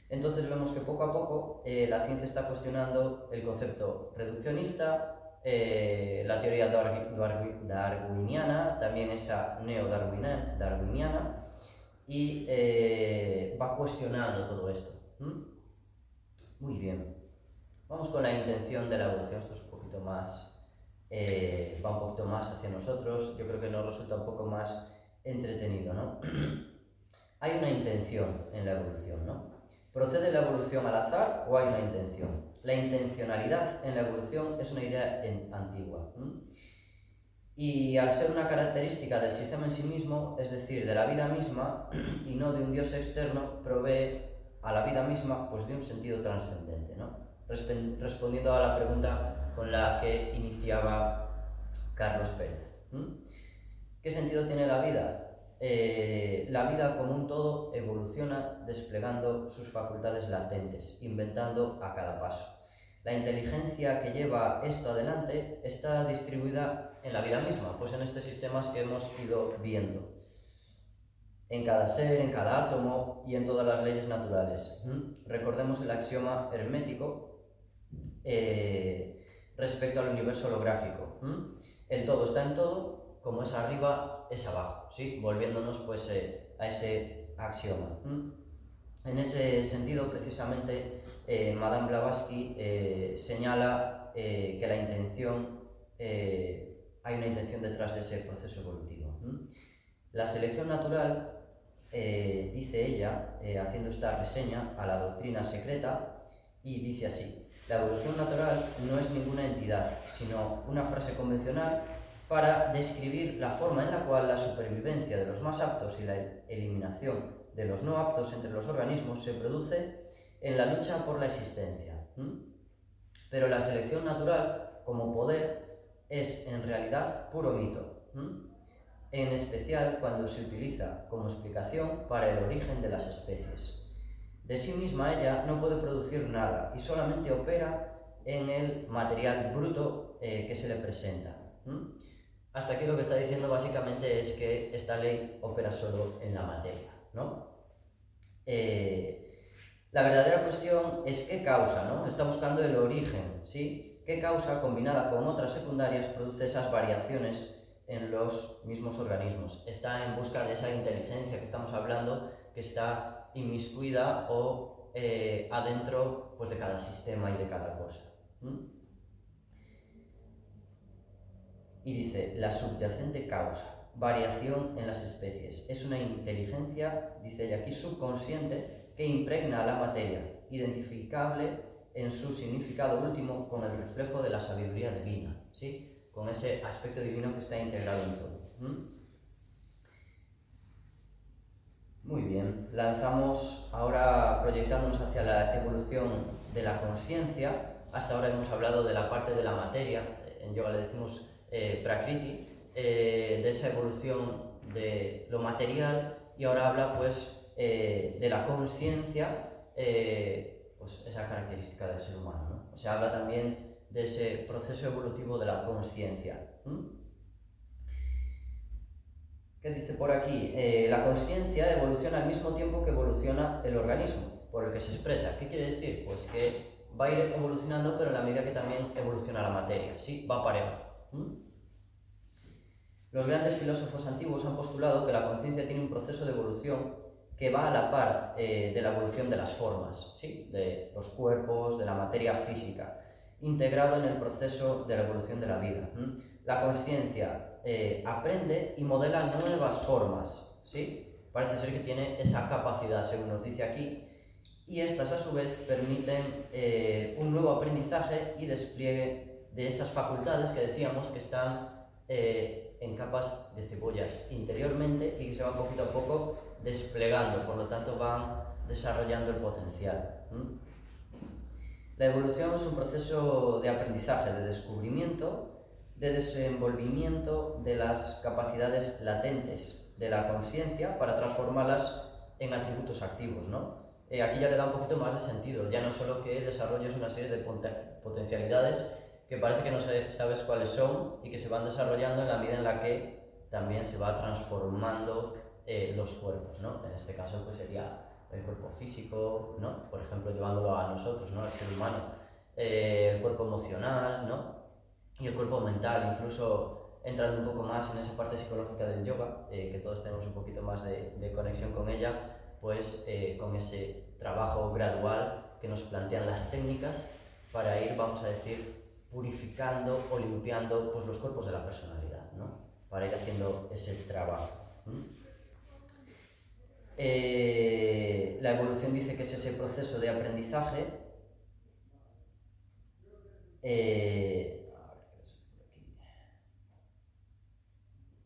[SPEAKER 2] Entonces vemos que poco a poco la ciencia está cuestionando el concepto reduccionista, la teoría darwiniana, también esa neo-darwiniana, y va cuestionando todo esto. Muy bien. Vamos con la intención de la evolución. Esto es un poquito más, va un poquito más hacia nosotros. Yo creo que nos resulta un poco más entretenido, ¿no? Hay una intención en la evolución, ¿no? ¿Procede la evolución al azar o hay una intención? La intencionalidad en la evolución es una idea antigua. Y al ser una característica del sistema en sí mismo, es decir, de la vida misma, y no de un dios externo, provee a la vida misma pues, de un sentido trascendente, ¿no? Respondiendo a la pregunta con la que iniciaba Carlos Pérez. ¿Qué sentido tiene la vida? La vida como un todo evoluciona desplegando sus facultades latentes, inventando a cada paso. la inteligencia que lleva esto adelante está distribuida en la vida misma, pues en estos sistemas que hemos ido viendo. En cada ser, en cada átomo y en todas las leyes naturales. Recordemos el axioma hermético respecto al universo holográfico. El todo está en todo, como es arriba, es abajo, ¿sí? Volviéndonos pues a ese axioma. En ese sentido, precisamente, Madame Blavatsky señala que la intención, hay una intención detrás de ese proceso evolutivo. La selección natural, dice ella, haciendo esta reseña a la doctrina secreta, y dice así: la evolución natural no es ninguna entidad, sino una frase convencional para describir la forma en la cual la supervivencia de los más aptos y la eliminación de los no aptos entre los organismos se produce en la lucha por la existencia. Pero la selección natural, como poder, es en realidad puro mito, en especial cuando se utiliza como explicación para el origen de las especies. De sí misma ella no puede producir nada y solamente opera en el material bruto que se le presenta. Hasta aquí lo que está diciendo básicamente es que esta ley opera solo en la materia, ¿no? La verdadera cuestión es qué causa, ¿no? Está buscando el origen, ¿sí? ¿Qué causa, combinada con otras secundarias, produce esas variaciones en los mismos organismos? Está en busca de esa inteligencia que estamos hablando, que está inmiscuida o adentro pues, de cada sistema y de cada cosa. Y dice, la subyacente causa, variación en las especies, es una inteligencia, dice ella aquí, subconsciente, que impregna a la materia, identificable en su significado último con el reflejo de la sabiduría divina, ¿sí? Con ese aspecto divino que está integrado en todo. Muy bien, lanzamos ahora proyectándonos hacia la evolución de la conciencia. Hasta ahora hemos hablado de la parte de la materia, en yoga le decimos prakriti, de esa evolución de lo material, y ahora habla pues de la conciencia, pues esa característica del ser humano, ¿no? O sea, habla también de ese proceso evolutivo de la conciencia. ¿Qué dice por aquí? La conciencia evoluciona al mismo tiempo que evoluciona el organismo, por el que se expresa. ¿Qué quiere decir? Pues que va a ir evolucionando, pero en la medida que también evoluciona la materia, ¿sí? Va parejo. Los grandes filósofos antiguos han postulado que la conciencia tiene un proceso de evolución que va a la par de la evolución de las formas, ¿sí? De los cuerpos, de la materia física, integrado en el proceso de la evolución de la vida. La conciencia aprende y modela nuevas formas, ¿sí? Parece ser que tiene esa capacidad, según nos dice aquí, y estas a su vez permiten un nuevo aprendizaje y despliegue de esas facultades que decíamos que están en capas de cebollas interiormente y que se van poquito a poco desplegando, por lo tanto van desarrollando el potencial. La evolución es un proceso de aprendizaje, de descubrimiento, de desenvolvimiento de las capacidades latentes de la conciencia para transformarlas en atributos activos, ¿no? Aquí ya le da un poquito más de sentido, ya no solo que desarrolles una serie de potencialidades que parece que no sabes cuáles son y que se van desarrollando en la medida en la que también se va transformando los cuerpos, ¿no? En este caso pues sería el cuerpo físico, ¿no? Por ejemplo, llevándolo a nosotros, ¿no? Al ser humano, el cuerpo emocional, ¿no? Y el cuerpo mental, incluso entrando un poco más en esa parte psicológica del yoga, que todos tenemos un poquito más de conexión con ella, pues con ese trabajo gradual que nos plantean las técnicas para ir, vamos a decir, purificando o limpiando pues, los cuerpos de la personalidad, ¿no? Para ir haciendo ese trabajo. La evolución dice que es ese proceso de aprendizaje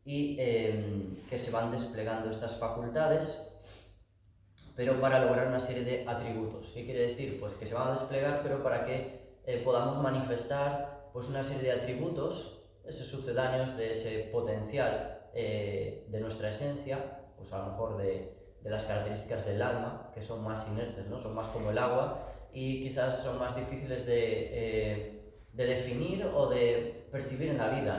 [SPEAKER 2] y que se van desplegando estas facultades, pero para lograr una serie de atributos. ¿Qué quiere decir? Pues que se van a desplegar, pero para que podamos manifestar pues, una serie de atributos, esos sucedáneos de ese potencial de nuestra esencia, pues a lo mejor de las características del alma, que son más inertes, ¿no? Son más como el agua, y quizás son más difíciles de definir o de percibir en la vida,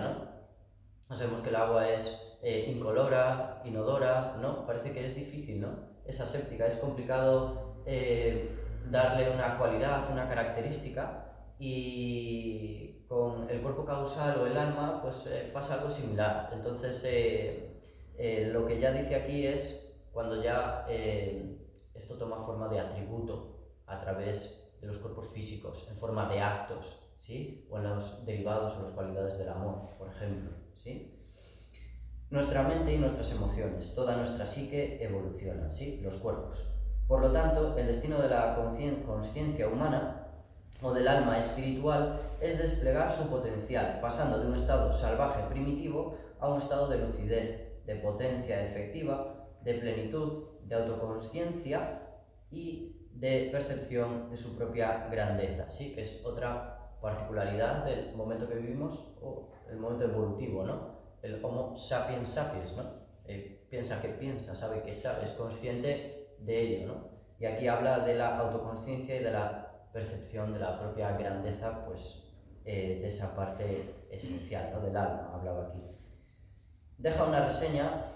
[SPEAKER 2] ¿no? Sabemos que el agua es incolora, inodora, ¿no? Parece que es difícil, ¿no? Es aséptica, es complicado darle una cualidad, una característica, y con el cuerpo causal o el alma pues pasa algo similar. Entonces lo que ya dice aquí es cuando ya esto toma forma de atributo a través de los cuerpos físicos, en forma de actos, ¿sí? O en los derivados o las cualidades del amor, por ejemplo, ¿sí? Nuestra mente y nuestras emociones, toda nuestra psique evoluciona, ¿sí? Los cuerpos. Por lo tanto, el destino de la conciencia humana o del alma espiritual es desplegar su potencial, pasando de un estado salvaje primitivo a un estado de lucidez, de potencia efectiva, de plenitud, de autoconsciencia y de percepción de su propia grandeza, ¿sí? Que es otra particularidad del momento que vivimos, o el momento evolutivo, ¿no? El Homo sapiens sapiens, ¿no? Piensa que piensa, sabe que sabe, es consciente de ello, ¿no? Y aquí habla de la autoconsciencia y de la percepción de la propia grandeza, pues de esa parte esencial, ¿no? Del alma, hablaba aquí. Deja una reseña,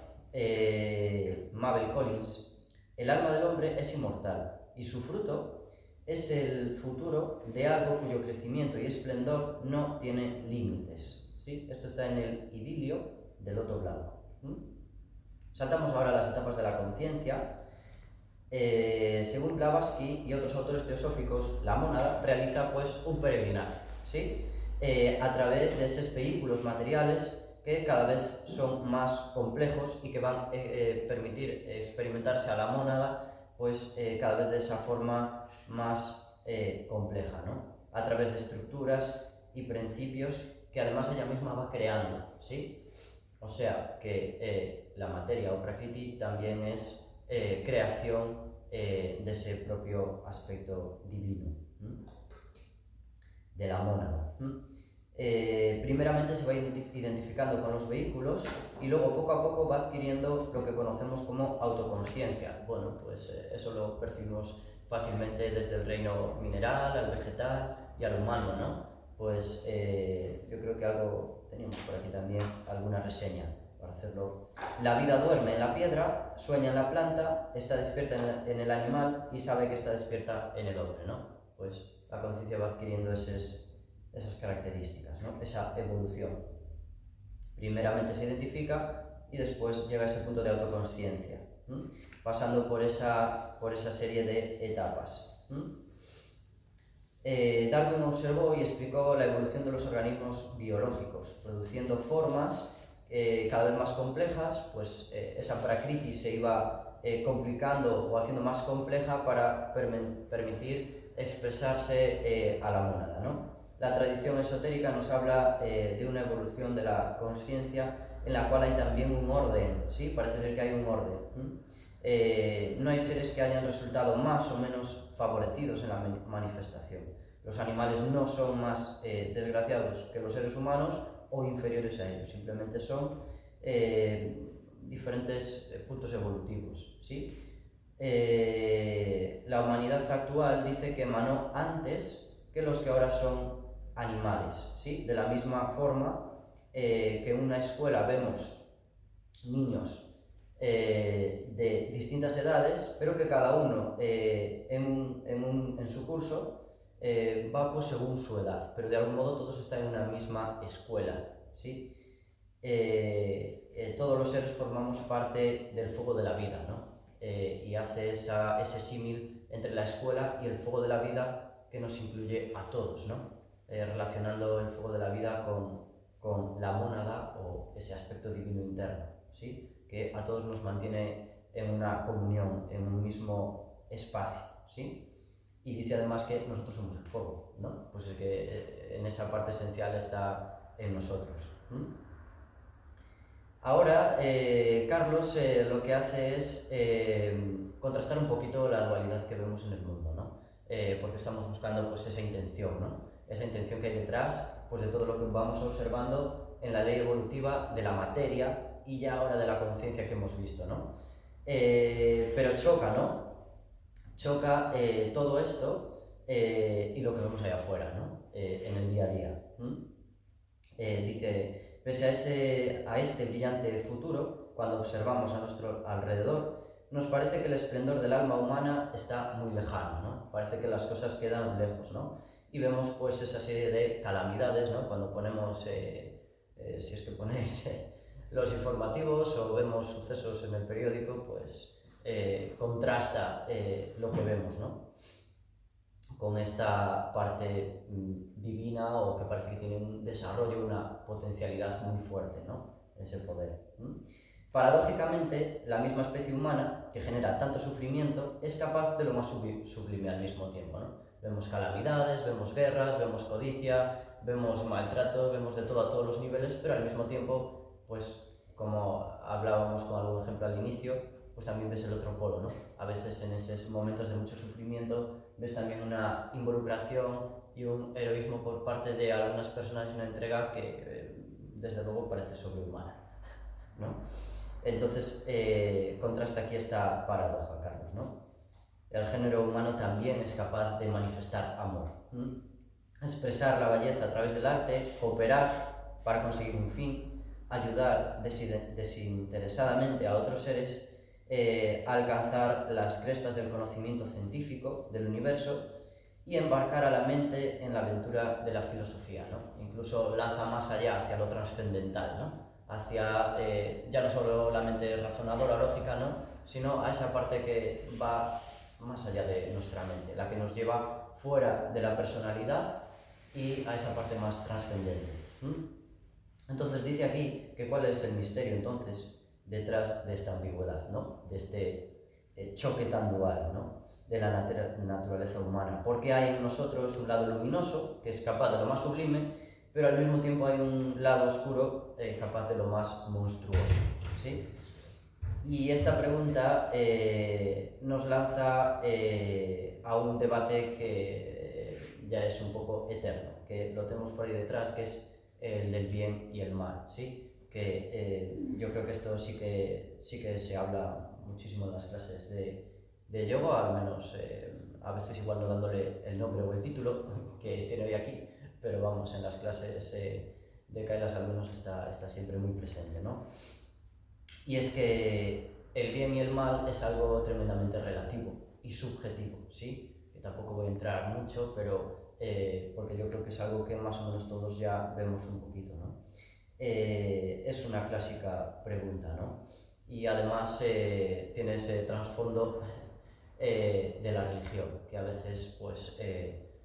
[SPEAKER 2] Mabel Collins: el alma del hombre es inmortal y su fruto es el futuro de algo cuyo crecimiento y esplendor no tiene límites, ¿sí? Esto está en el idilio del loto blanco. Saltamos ahora a las etapas de la conciencia. Según Blavatsky y otros autores teosóficos, la mónada realiza pues un peregrinaje, ¿sí? A través de esos vehículos materiales que cada vez son más complejos y que van a permitir experimentarse a la mónada pues cada vez de esa forma más compleja, ¿no? A través de estructuras y principios que además ella misma va creando, ¿sí? O sea que la materia o prakriti también es creación de ese propio aspecto divino, de la mónada. Primeramente se va identificando con los vehículos y luego poco a poco va adquiriendo lo que conocemos como autoconsciencia. Bueno, pues eso lo percibimos fácilmente desde el reino mineral al vegetal y al humano, ¿no? Pues yo creo que algo teníamos por aquí también, alguna reseña para hacerlo. La vida duerme en la piedra, sueña en la planta, está despierta en el animal y sabe que está despierta en el hombre, ¿no? Pues la conciencia va adquiriendo esas características, ¿no? Esa evolución. Primeramente se identifica y después llega a ese punto de autoconsciencia, pasando por esa serie de etapas. Darwin observó y explicó la evolución de los organismos biológicos, produciendo formas cada vez más complejas, pues esa prakriti se iba complicando o haciendo más compleja para permitir expresarse a la mónada, ¿no? La tradición esotérica nos habla de una evolución de la conciencia en la cual hay también un orden, ¿sí? Parece ser que hay un orden. No hay seres que hayan resultado más o menos favorecidos en la manifestación. Los animales no son más desgraciados que los seres humanos o inferiores a ellos, simplemente son diferentes puntos evolutivos, ¿sí? La humanidad actual dice que emanó antes que los que ahora son animales, ¿sí? De la misma forma que en una escuela vemos niños de distintas edades, pero que cada uno en su curso va pues según su edad, pero de algún modo todos están en una misma escuela, ¿sí? Todos los seres formamos parte del fuego de la vida, ¿no? Y hace ese símil entre la escuela y el fuego de la vida que nos incluye a todos, ¿no? Relacionando el fuego de la vida con la mónada o ese aspecto divino interno, ¿sí? Que a todos nos mantiene en una comunión, en un mismo espacio, ¿sí? Y dice además que nosotros somos el fuego, ¿no? Pues es que en esa parte esencial está en nosotros. Ahora, Carlos lo que hace es contrastar un poquito la dualidad que vemos en el mundo, ¿no? Porque estamos buscando pues esa intención, ¿no? Esa intención que hay detrás pues, de todo lo que vamos observando en la ley evolutiva de la materia y ya ahora de la conciencia que hemos visto, ¿no? Pero choca, ¿no? Choca todo esto y lo que vemos allá afuera, ¿no? En el día a día. Dice, pese a este brillante futuro, cuando observamos a nuestro alrededor, nos parece que el esplendor del alma humana está muy lejano, ¿no? Parece que las cosas quedan lejos, ¿no? Y vemos pues esa serie de calamidades, ¿no? Cuando ponemos, si es que ponéis los informativos o vemos sucesos en el periódico, pues contrasta lo que vemos, ¿no? Con esta parte divina o que parece que tiene un desarrollo, una potencialidad muy fuerte, ¿no? Ese poder. Paradójicamente, la misma especie humana, que genera tanto sufrimiento, es capaz de lo más sublime al mismo tiempo, ¿no? Vemos calamidades, vemos guerras, vemos codicia, vemos maltrato, vemos de todo a todos los niveles, pero al mismo tiempo, pues como hablábamos con algún ejemplo al inicio, pues también ves el otro polo, ¿no? A veces en esos momentos de mucho sufrimiento ves también una involucración y un heroísmo por parte de algunas personas y una entrega que desde luego parece sobrehumana, ¿no? Entonces contrasta aquí esta paradoja, Carlos, ¿no? El género humano también es capaz de manifestar amor, expresar la belleza a través del arte, cooperar para conseguir un fin, ayudar desinteresadamente a otros seres, alcanzar las crestas del conocimiento científico del universo y embarcar a la mente en la aventura de la filosofía, ¿no? Incluso lanza más allá, hacia lo trascendental, ¿no? Hacia ya no solo la mente razonadora, lógica, ¿no? Sino a esa parte que va más allá de nuestra mente, la que nos lleva fuera de la personalidad y a esa parte más trascendente. Entonces dice aquí que cuál es el misterio entonces detrás de esta ambigüedad, ¿no? De este choque tan dual, ¿no? De la naturaleza humana, porque hay en nosotros un lado luminoso que es capaz de lo más sublime, pero al mismo tiempo hay un lado oscuro capaz de lo más monstruoso, ¿sí? Y esta pregunta nos lanza a un debate que ya es un poco eterno, que lo tenemos por ahí detrás, que es el del bien y el mal, ¿sí? Que yo creo que esto sí que se habla muchísimo en las clases de yoga, al menos a veces igual no dándole el nombre o el título que tiene hoy aquí, pero vamos, en las clases de Kailas al menos está siempre muy presente, ¿no? Y es que el bien y el mal es algo tremendamente relativo y subjetivo, ¿sí? Que tampoco voy a entrar mucho, pero porque yo creo que es algo que más o menos todos ya vemos un poquito, ¿no? Es una clásica pregunta, ¿no? Y además tiene ese trasfondo de la religión, que a veces pues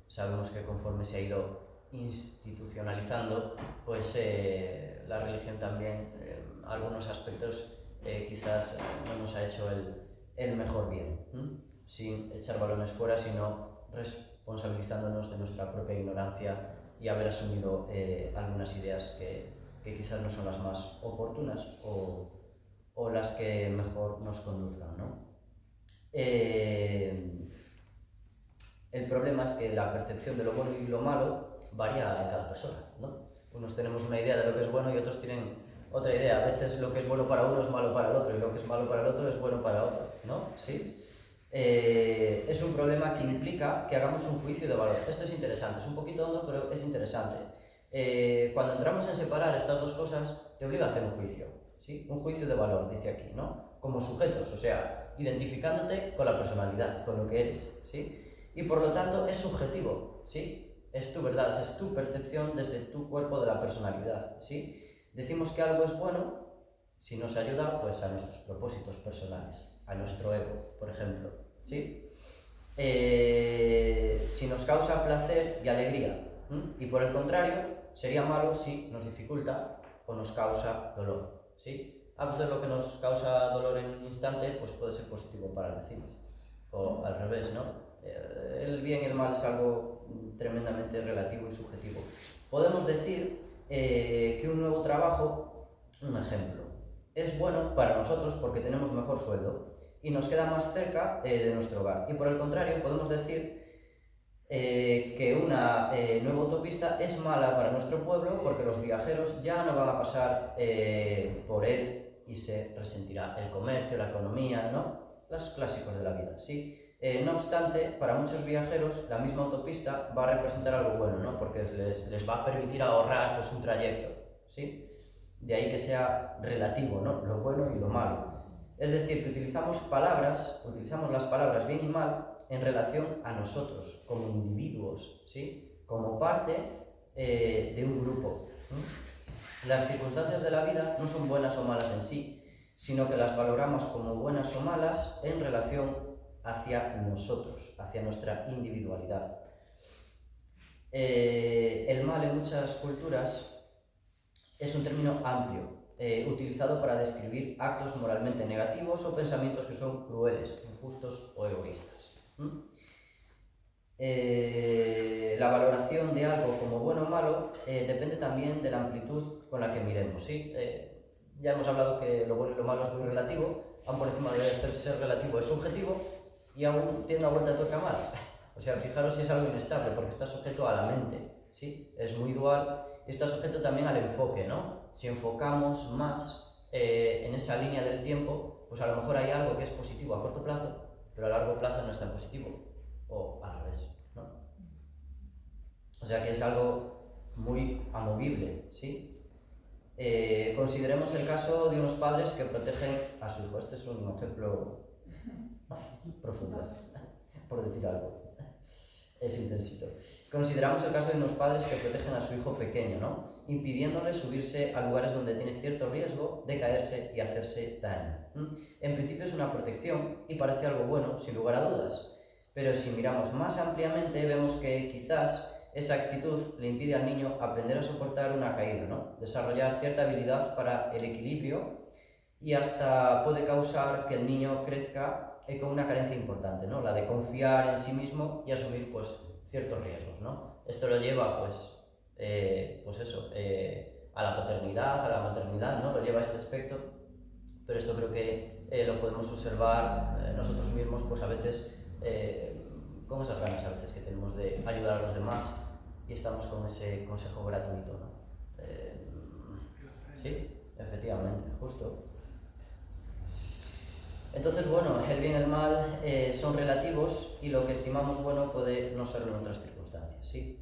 [SPEAKER 2] sabemos que conforme se ha ido institucionalizando, pues la religión también algunos aspectos quizás no nos ha hecho el mejor bien, sin echar balones fuera, sino responsabilizándonos de nuestra propia ignorancia y haber asumido algunas ideas que quizás no son las más oportunas o las que mejor nos conduzcan, ¿no? El problema es que la percepción de lo bueno y lo malo varía en cada persona, ¿no? Unos tenemos una idea de lo que es bueno y otros tienen otra idea. A veces lo que es bueno para uno es malo para el otro y lo que es malo para el otro es bueno para otro, ¿no? ¿Sí? Es un problema que implica que hagamos un juicio de valor. Esto es interesante, es un poquito hondo, pero es interesante. Cuando entramos en separar estas dos cosas, te obliga a hacer un juicio, ¿sí? Un juicio de valor, dice aquí, ¿no? Como sujetos, o sea, identificándote con la personalidad, con lo que eres, ¿sí? Y por lo tanto es subjetivo, ¿sí? Es tu verdad, es tu percepción desde tu cuerpo de la personalidad, ¿sí? Decimos que algo es bueno si nos ayuda pues a nuestros propósitos personales, a nuestro ego, por ejemplo, ¿sí? Si nos causa placer y alegría, y por el contrario sería malo si nos dificulta o nos causa dolor, ¿sí? A veces lo que nos causa dolor en un instante pues puede ser positivo para el vecino, o al revés, ¿no? El bien y el mal es algo tremendamente relativo y subjetivo. Podemos decir que un nuevo trabajo, un ejemplo, es bueno para nosotros porque tenemos mejor sueldo y nos queda más cerca de nuestro hogar. Y por el contrario, podemos decir que una nueva autopista es mala para nuestro pueblo porque los viajeros ya no van a pasar por él y se resentirá el comercio, la economía, ¿no? Los clásicos de la vida, ¿sí? No obstante, para muchos viajeros, la misma autopista va a representar algo bueno, ¿no? Porque les va a permitir ahorrar pues, un trayecto, ¿sí? De ahí que sea relativo, ¿no? Lo bueno y lo malo. Es decir, que utilizamos las palabras bien y mal en relación a nosotros, como individuos, ¿sí? Como parte de un grupo. Las circunstancias de la vida no son buenas o malas en sí, sino que las valoramos como buenas o malas en relación hacia nosotros, hacia nuestra individualidad. El mal en muchas culturas es un término amplio, utilizado para describir actos moralmente negativos o pensamientos que son crueles, injustos o egoístas. La valoración de algo como bueno o malo depende también de la amplitud con la que miremos, ¿sí? Ya hemos hablado que lo bueno y lo malo es muy relativo, aún por encima de ser relativo es subjetivo y aún tiene una vuelta de tuerca más. O sea, fijaros si es algo inestable, porque está sujeto a la mente, ¿sí? Es muy dual y está sujeto también al enfoque, ¿no? Si enfocamos más en esa línea del tiempo, pues a lo mejor hay algo que es positivo a corto plazo, pero a largo plazo no es tan positivo, o al revés, ¿no? O sea que es algo muy amovible, ¿sí? Consideremos el caso de unos padres que protegen a su hijo. Este es un ejemplo profundo, por decir algo. Es intensito. Consideramos el caso de unos padres que protegen a su hijo pequeño, ¿no? Impidiéndole subirse a lugares donde tiene cierto riesgo de caerse y hacerse daño. En principio es una protección y parece algo bueno, sin lugar a dudas. Pero si miramos más ampliamente, vemos que quizás esa actitud le impide al niño aprender a soportar una caída, ¿no? Desarrollar cierta habilidad para el equilibrio y hasta puede causar que el niño crezca con una carencia importante, ¿no? La de confiar en sí mismo y asumir pues, ciertos riesgos, ¿no? Esto lo lleva a la paternidad, a la maternidad, ¿no? Lo lleva a este aspecto, pero esto creo que lo podemos observar nosotros mismos pues a veces con esas ganas a veces que tenemos de ayudar a los demás y estamos con ese consejo gratuito, ¿no? Sí, efectivamente, justo. Entonces, bueno, el bien y el mal son relativos y lo que estimamos bueno puede no serlo en otras circunstancias, ¿sí?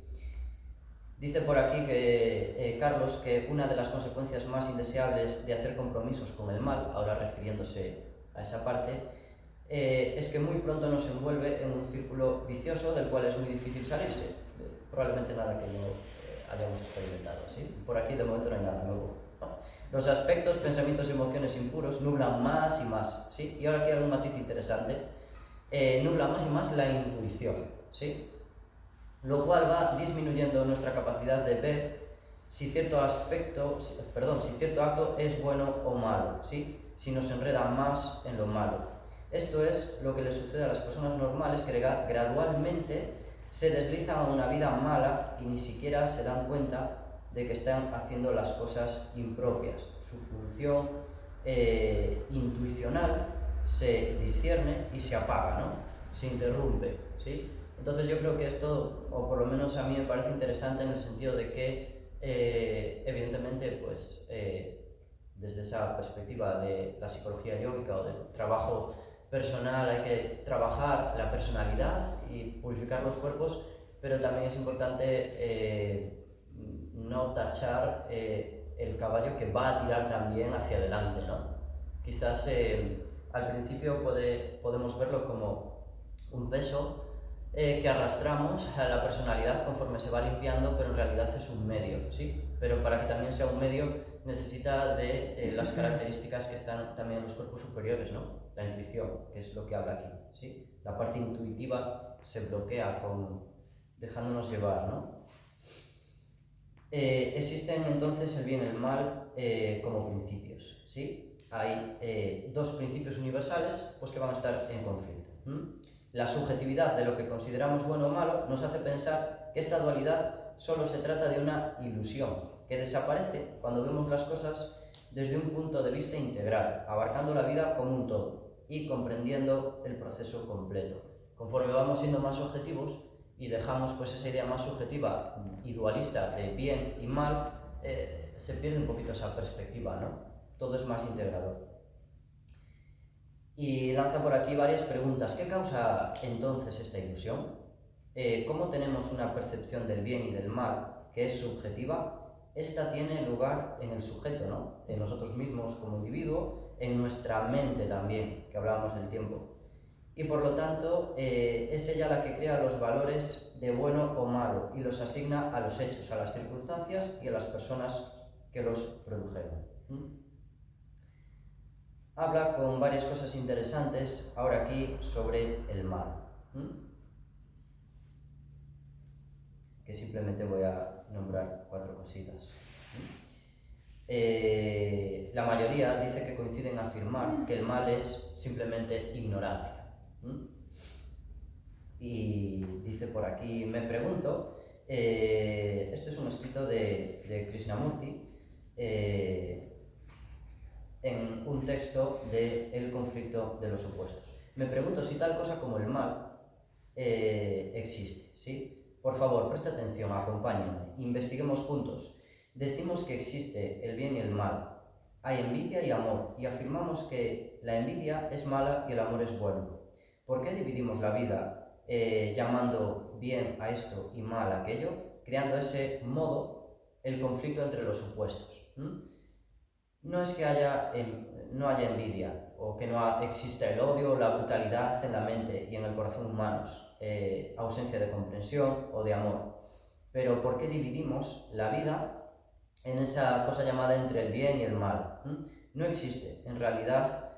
[SPEAKER 2] Dice por aquí que Carlos que una de las consecuencias más indeseables de hacer compromisos con el mal, ahora refiriéndose a esa parte, es que muy pronto nos envuelve en un círculo vicioso del cual es muy difícil salirse. Probablemente nada que no hayamos experimentado, ¿sí? Por aquí de momento no hay nada nuevo. Los aspectos, pensamientos y emociones impuros nublan más y más, ¿sí? Y ahora aquí hay un matiz interesante. Nubla más y más la intuición, ¿sí? Lo cual va disminuyendo nuestra capacidad de ver si cierto acto es bueno o malo, ¿sí? Si nos enreda más en lo malo. Esto es lo que les sucede a las personas normales que gradualmente se deslizan a una vida mala y ni siquiera se dan cuenta de que están haciendo las cosas impropias. Su función intuicional se discierne y se apaga, ¿no? Se interrumpe, ¿sí? Entonces yo creo que esto, o por lo menos a mí me parece interesante en el sentido de que evidentemente pues desde esa perspectiva de la psicología yógica o del trabajo personal hay que trabajar la personalidad y purificar los cuerpos, pero también es importante no tachar el caballo que va a tirar también hacia adelante, ¿no? Quizás al principio podemos verlo como un peso que arrastramos a la personalidad conforme se va limpiando, pero en realidad es un medio, ¿sí? Pero para que también sea un medio necesita de las características que están también en los cuerpos superiores, ¿no? La intuición, que es lo que habla aquí, ¿sí? La parte intuitiva se bloquea dejándonos llevar, ¿no? Existen entonces el bien y el mal como principios, ¿sí? Hay dos principios universales pues, que van a estar en conflicto. La subjetividad de lo que consideramos bueno o malo nos hace pensar que esta dualidad solo se trata de una ilusión, que desaparece cuando vemos las cosas desde un punto de vista integral, abarcando la vida como un todo y comprendiendo el proceso completo. Conforme vamos siendo más objetivos y dejamos pues, esa idea más subjetiva y dualista de bien y mal, se pierde un poquito esa perspectiva, ¿no? Todo es más integrador. Y lanza por aquí varias preguntas. ¿Qué causa entonces esta ilusión? ¿Cómo tenemos una percepción del bien y del mal que es subjetiva? Esta tiene lugar en el sujeto, ¿no? En nosotros mismos como individuo, en nuestra mente también, que hablábamos del tiempo. Y por lo tanto, es ella la que crea los valores de bueno o malo y los asigna a los hechos, a las circunstancias y a las personas que los produjeron. Habla con varias cosas interesantes ahora aquí sobre el mal, que simplemente voy a nombrar 4 cositas. La mayoría dice que coinciden en afirmar que el mal es simplemente ignorancia. Y dice por aquí, me pregunto, esto es un escrito de Krishnamurti, en un texto de El conflicto de los opuestos. Me pregunto si tal cosa como el mal existe, ¿sí? Por favor, presta atención, acompáñenme, investiguemos juntos. Decimos que existe el bien y el mal, hay envidia y amor, y afirmamos que la envidia es mala y el amor es bueno. ¿Por qué dividimos la vida llamando bien a esto y mal a aquello, creando ese modo el conflicto entre los opuestos? No es que no haya envidia o que no exista el odio o la brutalidad en la mente y en el corazón humanos, ausencia de comprensión o de amor. Pero ¿por qué dividimos la vida en esa cosa llamada entre el bien y el mal? No existe en realidad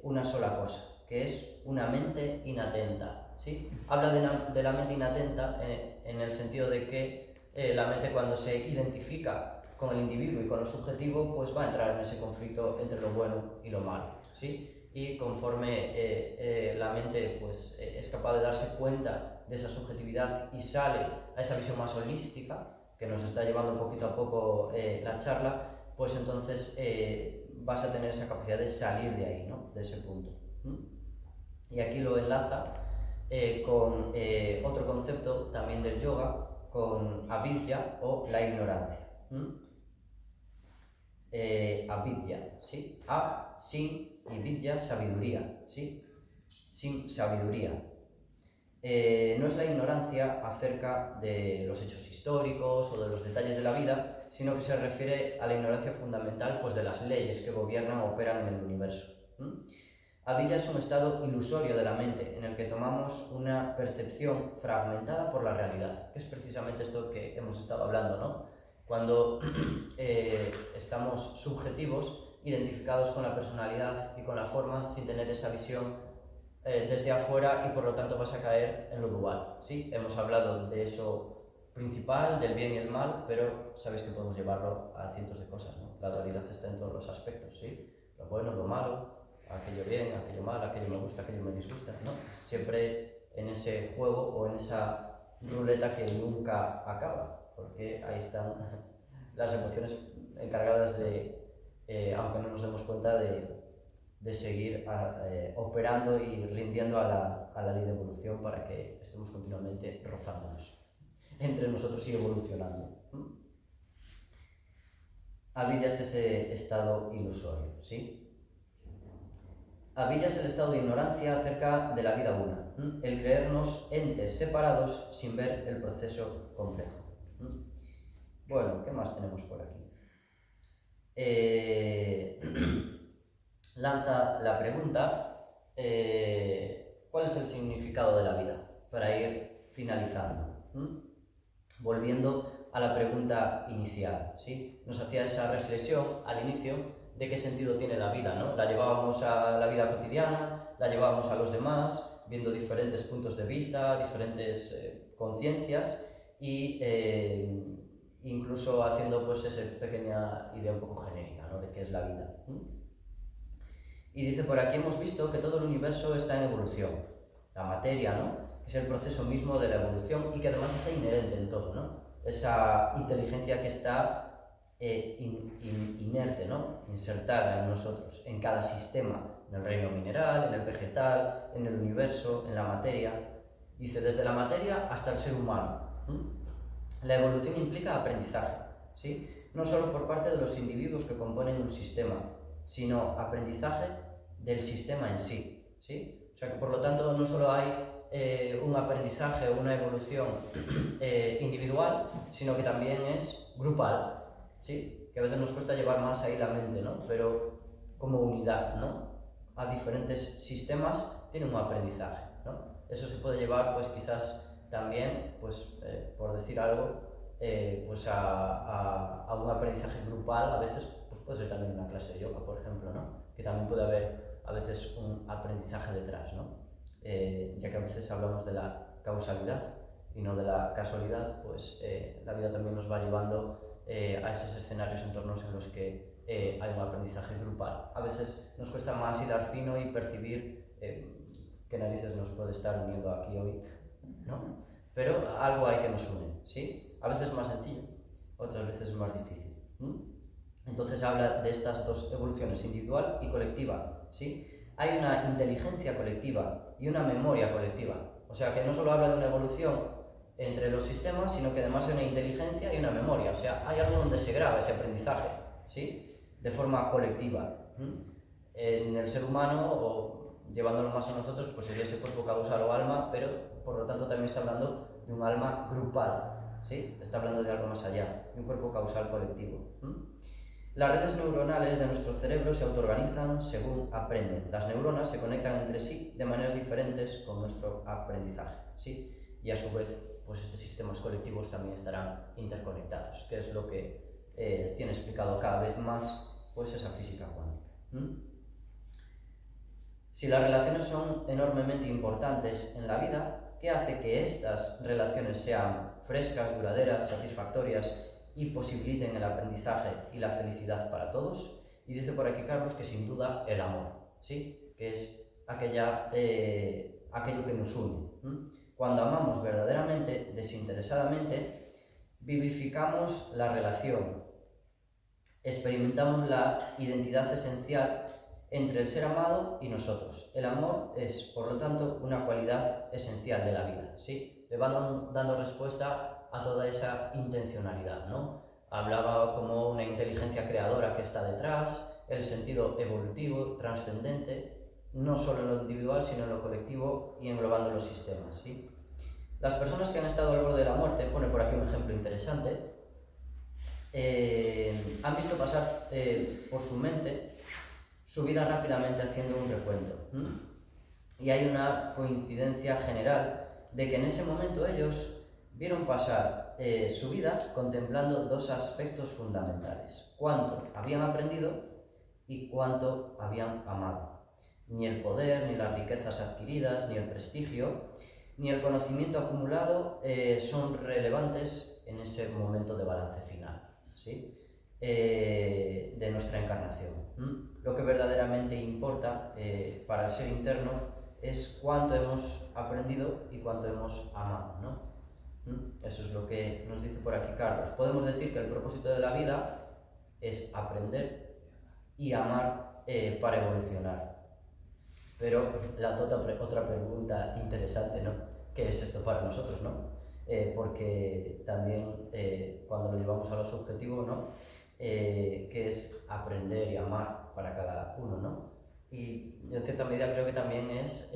[SPEAKER 2] una sola cosa, que es una mente inatenta, ¿sí? Habla de la mente inatenta en el sentido de que la mente, cuando se identifica con el individuo y con lo subjetivo, pues va a entrar en ese conflicto entre lo bueno y lo malo, ¿sí? Y conforme la mente pues, es capaz de darse cuenta de esa subjetividad y sale a esa visión más holística, que nos está llevando poquito a poco la charla, pues entonces vas a tener esa capacidad de salir de ahí, ¿no? De ese punto. Y aquí lo enlaza con otro concepto también del yoga, con avidya o la ignorancia. Avidya, ¿sí? A, sin, y vidya, sabiduría, ¿sí? Sin sabiduría. No es la ignorancia acerca de los hechos históricos o de los detalles de la vida, sino que se refiere a la ignorancia fundamental, pues, de las leyes que gobiernan o operan en el universo. Avidya es un estado ilusorio de la mente en el que tomamos una percepción fragmentada por la realidad, que es precisamente esto que hemos estado hablando, ¿no? Cuando estamos subjetivos, identificados con la personalidad y con la forma, sin tener esa visión desde afuera, y por lo tanto vas a caer en lo dual, ¿sí? Hemos hablado de eso principal, del bien y el mal, pero sabéis que podemos llevarlo a cientos de cosas, ¿no? La dualidad está en todos los aspectos, ¿sí? Lo bueno, lo malo, aquello bien, aquello mal, aquello me gusta, aquello me disgusta, ¿no? Siempre en ese juego o en esa ruleta que nunca acaba, porque ahí están las emociones encargadas de, aunque no nos demos cuenta, de seguir operando y rindiendo a la ley de evolución para que estemos continuamente rozándonos entre nosotros y evolucionando. Avidya es ese estado ilusorio, ¿sí? Avidya es el estado de ignorancia acerca de la vida una, el creernos entes separados sin ver el proceso complejo. Bueno, ¿qué más tenemos por aquí? Lanza la pregunta, ¿cuál es el significado de la vida? Para ir finalizando. Volviendo a la pregunta inicial, ¿sí? Nos hacía esa reflexión al inicio de qué sentido tiene la vida, ¿no? La llevábamos a la vida cotidiana, la llevábamos a los demás, viendo diferentes puntos de vista, diferentes conciencias y incluso haciendo pues esa pequeña idea un poco genérica, ¿no? De qué es la vida. Y dice por aquí, hemos visto que todo el universo está en evolución. La materia, ¿no? Que es el proceso mismo de la evolución y que además está inherente en todo, ¿no? Esa inteligencia que está inerte, ¿no? Insertada en nosotros, en cada sistema, en el reino mineral, en el vegetal, en el universo, en la materia. Dice, desde la materia hasta el ser humano. La evolución implica aprendizaje, ¿sí? No solo por parte de los individuos que componen un sistema, sino aprendizaje del sistema en sí, ¿sí? O sea que por lo tanto no solo hay un aprendizaje o una evolución individual, sino que también es grupal, ¿sí? Que a veces nos cuesta llevar más ahí la mente, ¿no? Pero como unidad, ¿no? A diferentes sistemas tiene un aprendizaje, ¿no? Eso se puede llevar, pues quizás también, pues por decir algo, pues a un aprendizaje grupal. A veces pues puede ser también una clase de yoga, por ejemplo, ¿no? Que también puede haber a veces un aprendizaje detrás, ¿no? Ya que a veces hablamos de la causalidad y no de la casualidad, pues la vida también nos va llevando a esos escenarios, entornos en los que hay un aprendizaje grupal. A veces nos cuesta más hilar fino y percibir qué narices nos puede estar uniendo aquí hoy, ¿no? Pero algo hay que nos une, ¿sí? A veces es más sencillo, otras veces es más difícil. Entonces habla de estas dos evoluciones, individual y colectiva, ¿sí? Hay una inteligencia colectiva y una memoria colectiva. O sea que no solo habla de una evolución entre los sistemas, sino que además hay una inteligencia y una memoria. O sea, hay algo donde se graba ese aprendizaje, ¿sí? De forma colectiva. En el ser humano, o llevándolo más a nosotros, pues sería ese cuerpo causal o alma, pero por lo tanto también está hablando de un alma grupal, ¿sí? Está hablando de algo más allá, de un cuerpo causal colectivo. Las redes neuronales de nuestro cerebro se autoorganizan según aprenden. Las neuronas se conectan entre sí de maneras diferentes con nuestro aprendizaje, ¿sí? Y a su vez, pues estos sistemas colectivos también estarán interconectados, que es lo que tiene explicado cada vez más pues esa física cuántica. Si las relaciones son enormemente importantes en la vida, ¿qué hace que estas relaciones sean frescas, duraderas, satisfactorias y posibiliten el aprendizaje y la felicidad para todos? Y dice por aquí Carlos que sin duda el amor, ¿sí? Que es aquello que nos une. Cuando amamos verdaderamente, desinteresadamente, vivificamos la relación, experimentamos la identidad esencial entre el ser amado y nosotros. El amor es, por lo tanto, una cualidad esencial de la vida, ¿sí? Le van dando respuesta a toda esa intencionalidad, ¿no? Hablaba como una inteligencia creadora que está detrás, el sentido evolutivo, trascendente, no solo en lo individual, sino en lo colectivo y englobando los sistemas, ¿sí? Las personas que han estado al borde de la muerte, pone por aquí un ejemplo interesante, han visto pasar por su mente su vida rápidamente haciendo un recuento. Y hay una coincidencia general de que en ese momento ellos vieron pasar su vida contemplando dos aspectos fundamentales: cuánto habían aprendido y cuánto habían amado. Ni el poder, ni las riquezas adquiridas, ni el prestigio, ni el conocimiento acumulado son relevantes en ese momento de balance final, ¿sí? De nuestra encarnación. Lo que verdaderamente importa para el ser interno es cuánto hemos aprendido y cuánto hemos amado, ¿no? Eso es lo que nos dice por aquí Carlos. Podemos decir que el propósito de la vida es aprender y amar para evolucionar. Pero lanzo otra pregunta interesante, ¿no? ¿Qué es esto para nosotros, no? Porque también cuando lo llevamos a lo subjetivo, ¿no? Que es aprender y amar para cada uno, ¿no? Y en cierta medida creo que también es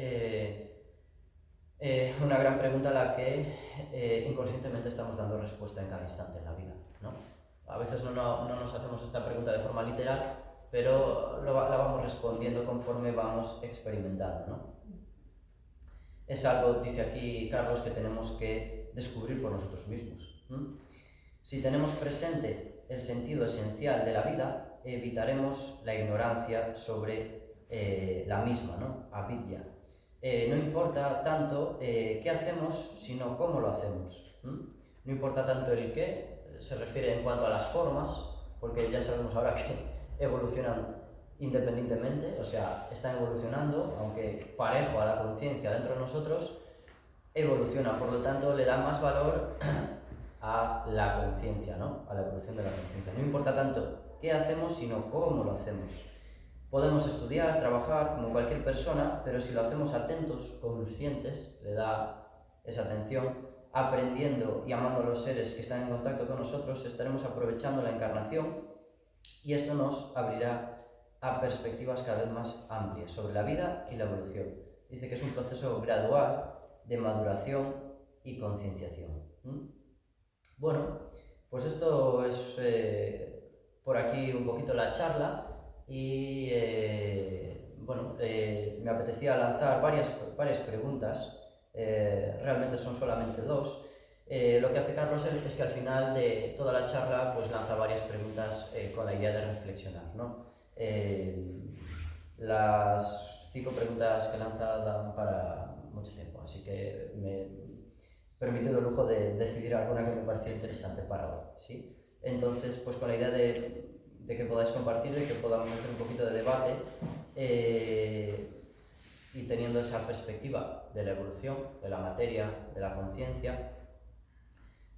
[SPEAKER 2] una gran pregunta a la que inconscientemente estamos dando respuesta en cada instante en la vida, ¿no? A veces no nos hacemos esta pregunta de forma literal, pero la vamos respondiendo conforme vamos experimentando, ¿no? Es algo, dice aquí Carlos, que tenemos que descubrir por nosotros mismos. Si tenemos presente el sentido esencial de la vida, evitaremos la ignorancia sobre la misma, ¿no? Avidya. No importa tanto qué hacemos, sino cómo lo hacemos. No importa tanto el qué, se refiere en cuanto a las formas, porque ya sabemos ahora que evolucionan independientemente, o sea, están evolucionando, aunque parejo a la conciencia dentro de nosotros, evoluciona, por lo tanto le da más valor a la conciencia, ¿no? A la evolución de la conciencia. No importa tanto qué hacemos, sino cómo lo hacemos. Podemos estudiar, trabajar como cualquier persona, pero si lo hacemos atentos, conscientes, le da esa atención, aprendiendo y amando a los seres que están en contacto con nosotros, estaremos aprovechando la encarnación y esto nos abrirá a perspectivas cada vez más amplias sobre la vida y la evolución. Dice que es un proceso gradual de maduración y concienciación. Bueno, pues esto es por aquí un poquito la charla y bueno, me apetecía lanzar varias preguntas, realmente son solamente dos. Lo que hace Carlos es que al final de toda la charla pues lanza varias preguntas con la idea de reflexionar, ¿no? Las 5 preguntas que lanza dan para mucho tiempo, así que me he permitido el lujo de decidir alguna que me parecía interesante para hoy, ¿sí? Entonces, pues con la idea de que podáis compartir, de que podamos hacer un poquito de debate y teniendo esa perspectiva de la evolución, de la materia, de la conciencia,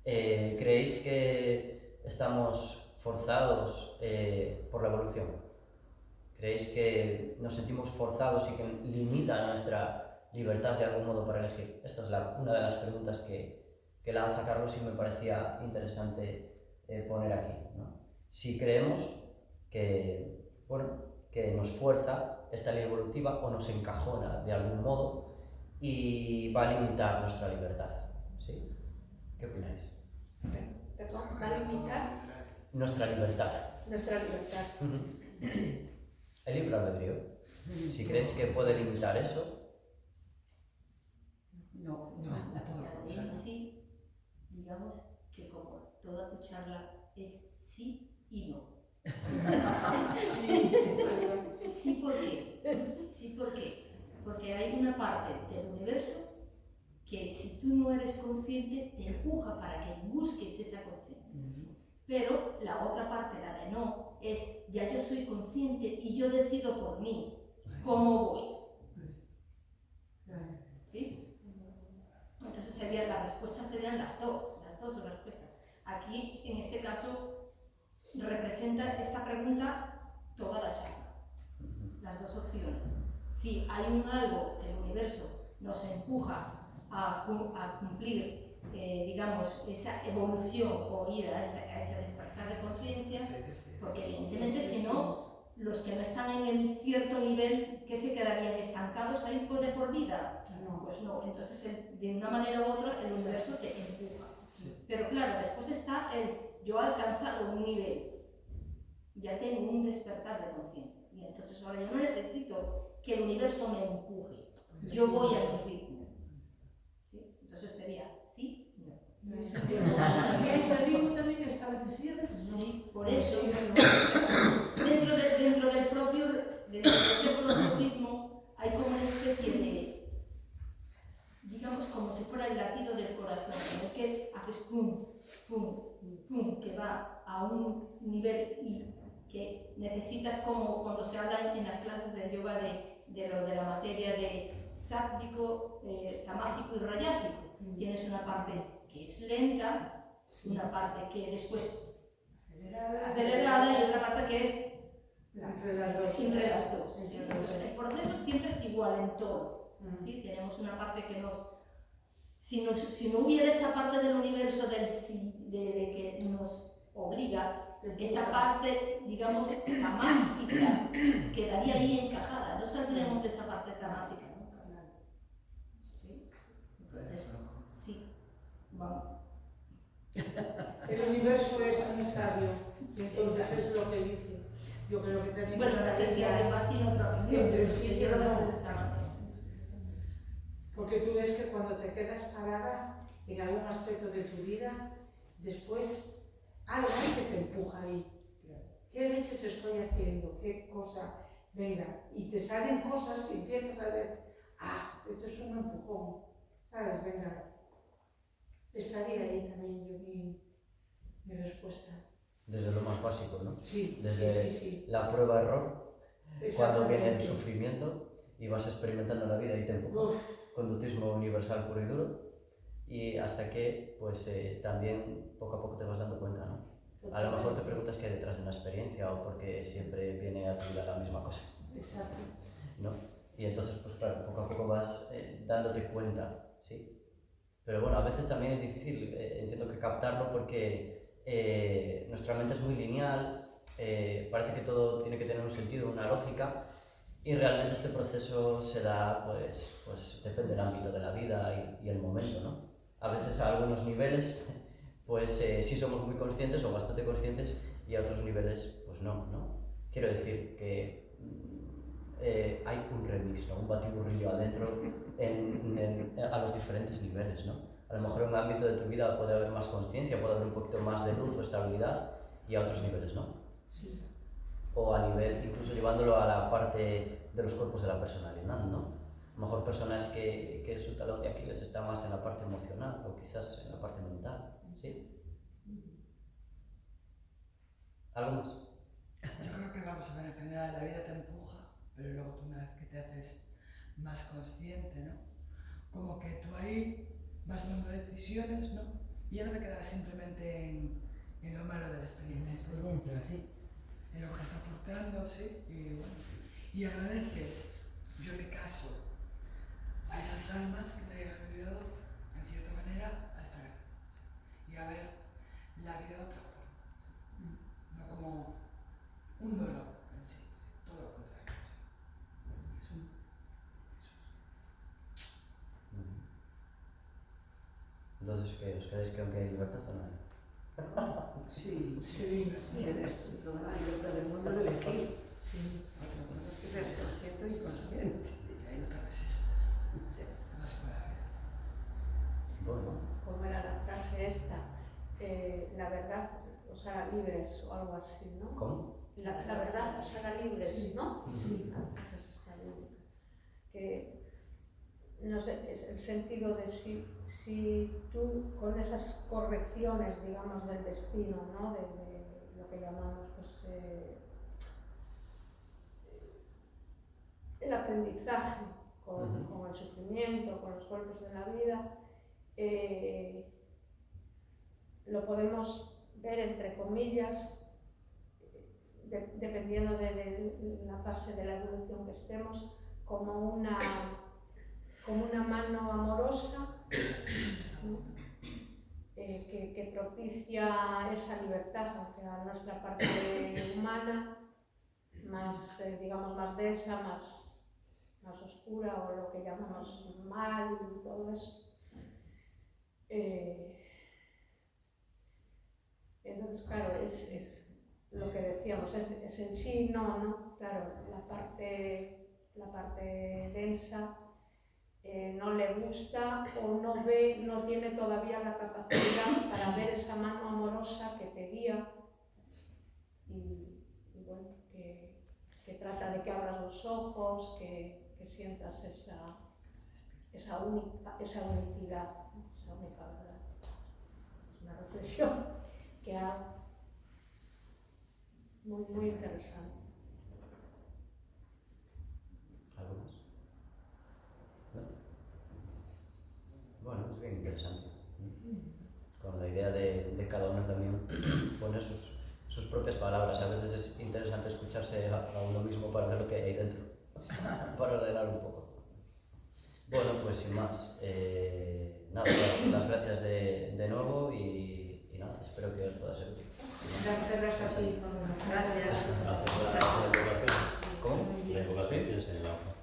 [SPEAKER 2] ¿creéis que estamos forzados por la evolución? ¿Creéis que nos sentimos forzados y que limita nuestra libertad de algún modo para elegir? Esta es una de las preguntas que lanza Carlos y me parecía interesante poner aquí, ¿no? Si creemos que, bueno, que nos fuerza esta ley evolutiva o nos encajona de algún modo y va a limitar nuestra libertad, ¿sí? ¿Qué opináis?
[SPEAKER 3] ¿Va a limitar?
[SPEAKER 2] Nuestra libertad.
[SPEAKER 3] Nuestra libertad.
[SPEAKER 2] El libre albedrío. Si crees que puede limitar eso.
[SPEAKER 4] No, sí, digamos que como toda tu charla es sí y no. Sí, ¿por qué? Sí, ¿por qué? Porque hay una parte del universo que si tú no eres consciente te empuja para que busques esa conciencia. Pero la otra parte, la de no, es ya yo soy consciente y yo decido por mí cómo voy. ¿Sí? Entonces la respuesta serían las dos respuestas. Aquí, en este caso, representa esta pregunta toda la charla, las dos opciones. Si hay algo que el universo nos empuja a cumplir, digamos, esa evolución o ir a ese despertar de conciencia, porque evidentemente si no, los que no están en el cierto nivel, ¿qué se quedarían estancados ahí de por vida? No, pues no. Entonces, de una manera u otra, el universo te empuja. Pero claro, después está yo he alcanzado un nivel, ya tengo un despertar de conciencia. Y entonces ahora yo no necesito que el universo me empuje, yo voy a mi ritmo. ¿Sí? Entonces sería sí, no.
[SPEAKER 3] Y ese ritmo también es a veces sí, a veces no.
[SPEAKER 4] Sí, por eso, dentro del propio ritmo hay como una especie de, digamos, como si fuera el latido del corazón, en el que haces pum, pum, pum, que va a un nivel y que necesitas, como cuando se habla en las clases de yoga de lo de la materia de sáttvico, tamásico y rayásico. Tienes una parte que es lenta, una parte que después acelerada y otra parte que es entre las dos. ¿Sí? Entonces el proceso siempre es igual en todo. ¿Sí? Tenemos una parte que si no hubiera esa parte del universo de que nos obliga, esa parte, digamos, tamásica quedaría ahí encajada, no saldremos de esa parte tamásica nunca. ¿Sí? Entonces, sí, vamos.
[SPEAKER 3] El universo es muy sabio, entonces es lo que dice. Yo creo que también.
[SPEAKER 4] Bueno, la esencia del vacío, otra opinión,
[SPEAKER 3] entre sí,
[SPEAKER 4] yo lo veo
[SPEAKER 3] no.
[SPEAKER 4] de esta manera.
[SPEAKER 3] Porque tú ves que cuando te quedas parada en algún aspecto de tu vida, después algo que te empuja ahí. ¿Qué leches estoy haciendo? ¿Qué cosa? Venga, y te salen cosas y empiezas a ver, esto es un empujón, ¿sabes? Venga, estaría ahí también yo mi respuesta.
[SPEAKER 2] Desde lo más básico, ¿no?
[SPEAKER 3] Sí,
[SPEAKER 2] desde
[SPEAKER 3] sí.
[SPEAKER 2] la prueba-error, cuando viene el sufrimiento y vas experimentando la vida y te empuja. Conductismo universal puro y duro, y hasta que pues también poco a poco te vas dando cuenta, ¿no? A lo mejor te preguntas qué hay detrás de una experiencia o porque siempre viene a tu vida la misma cosa.
[SPEAKER 3] Exacto.
[SPEAKER 2] ¿No? Y entonces pues claro, poco a poco vas dándote cuenta, ¿sí? Pero bueno, a veces también es difícil, entiendo que captarlo porque nuestra mente es muy lineal parece que todo tiene que tener un sentido, una lógica, y realmente este proceso se da, pues depende del ámbito de la vida y el momento, ¿no? A veces a algunos niveles, pues sí somos muy conscientes o bastante conscientes, y a otros niveles, pues no, ¿no? Quiero decir que hay un remix, ¿no? Un batiburrillo adentro a los diferentes niveles, ¿no? A lo mejor en un ámbito de tu vida puede haber más conciencia, puede haber un poquito más de luz o estabilidad, y a otros niveles no.
[SPEAKER 3] Sí.
[SPEAKER 2] O a nivel, incluso llevándolo a la parte de los cuerpos de la personalidad, ¿no? A lo mejor personas que su talón de Aquiles está más en la parte emocional o quizás en la parte mental, ¿sí? ¿Algo más?
[SPEAKER 5] Yo creo que vamos a ver, en general la vida te empuja, pero luego tú una vez que te haces más consciente, ¿no? Como que tú ahí vas tomando decisiones, ¿no? Y ya no te quedas simplemente en lo malo de la experiencia,
[SPEAKER 6] sí.
[SPEAKER 5] En lo que te está aportando, sí, y bueno, y agradeces, yo en mi caso, a esas almas que te hayan ayudado, en cierta manera, a estar aquí, ¿sí? Y a ver la vida de otra forma, ¿sí? No como un dolor en sí, ¿sí? Todo lo contrario, ¿sí?
[SPEAKER 2] Entonces, ¿qué? ¿Os creéis que aunque hay libertad o no hay?
[SPEAKER 6] Sí, tienes toda la libertad del mundo de elegir. Otra cosa es que seas consciente o inconsciente.
[SPEAKER 5] Y ahí no te resistes, más con la vida.
[SPEAKER 2] Bueno,
[SPEAKER 3] Como era la frase esta, la verdad os hará libres o algo así, ¿no?
[SPEAKER 2] ¿cómo?
[SPEAKER 3] La verdad os hará libres,
[SPEAKER 6] Sí.
[SPEAKER 3] ¿no?
[SPEAKER 2] Sí.
[SPEAKER 3] Pues está bien. Que, no sé, es el sentido de si tú con esas correcciones, digamos, del destino, ¿no? De lo que llamamos, pues, el aprendizaje con el sufrimiento, con los golpes de la vida, lo podemos ver entre comillas, dependiendo de la fase de la evolución que estemos, como una mano amorosa, ¿no? Que propicia esa libertad, aunque a nuestra parte humana, más, digamos, más densa, más oscura, o lo que llamamos mal y todo eso. Entonces, claro, es lo que decíamos, es en sí, no, claro, la parte densa no le gusta o no ve, no tiene todavía la capacidad para ver esa mano amorosa que te guía y bueno, que trata de que abras los ojos, que sientas esa unicidad, esa única verdad. Es una reflexión que ha muy interesante.
[SPEAKER 2] ¿Algo más? ¿No? Bueno, es bien interesante. Con la idea de cada uno también poner sus propias palabras. A veces es interesante escucharse a uno mismo para ver lo que hay dentro, para ordenar un poco. Bueno, pues sin más, nada, las gracias de nuevo y nada, espero que os pueda servir.
[SPEAKER 3] Gracias a ti.
[SPEAKER 6] Gracias.
[SPEAKER 1] La
[SPEAKER 2] ¿Cómo?
[SPEAKER 1] invocación tienes en el agua.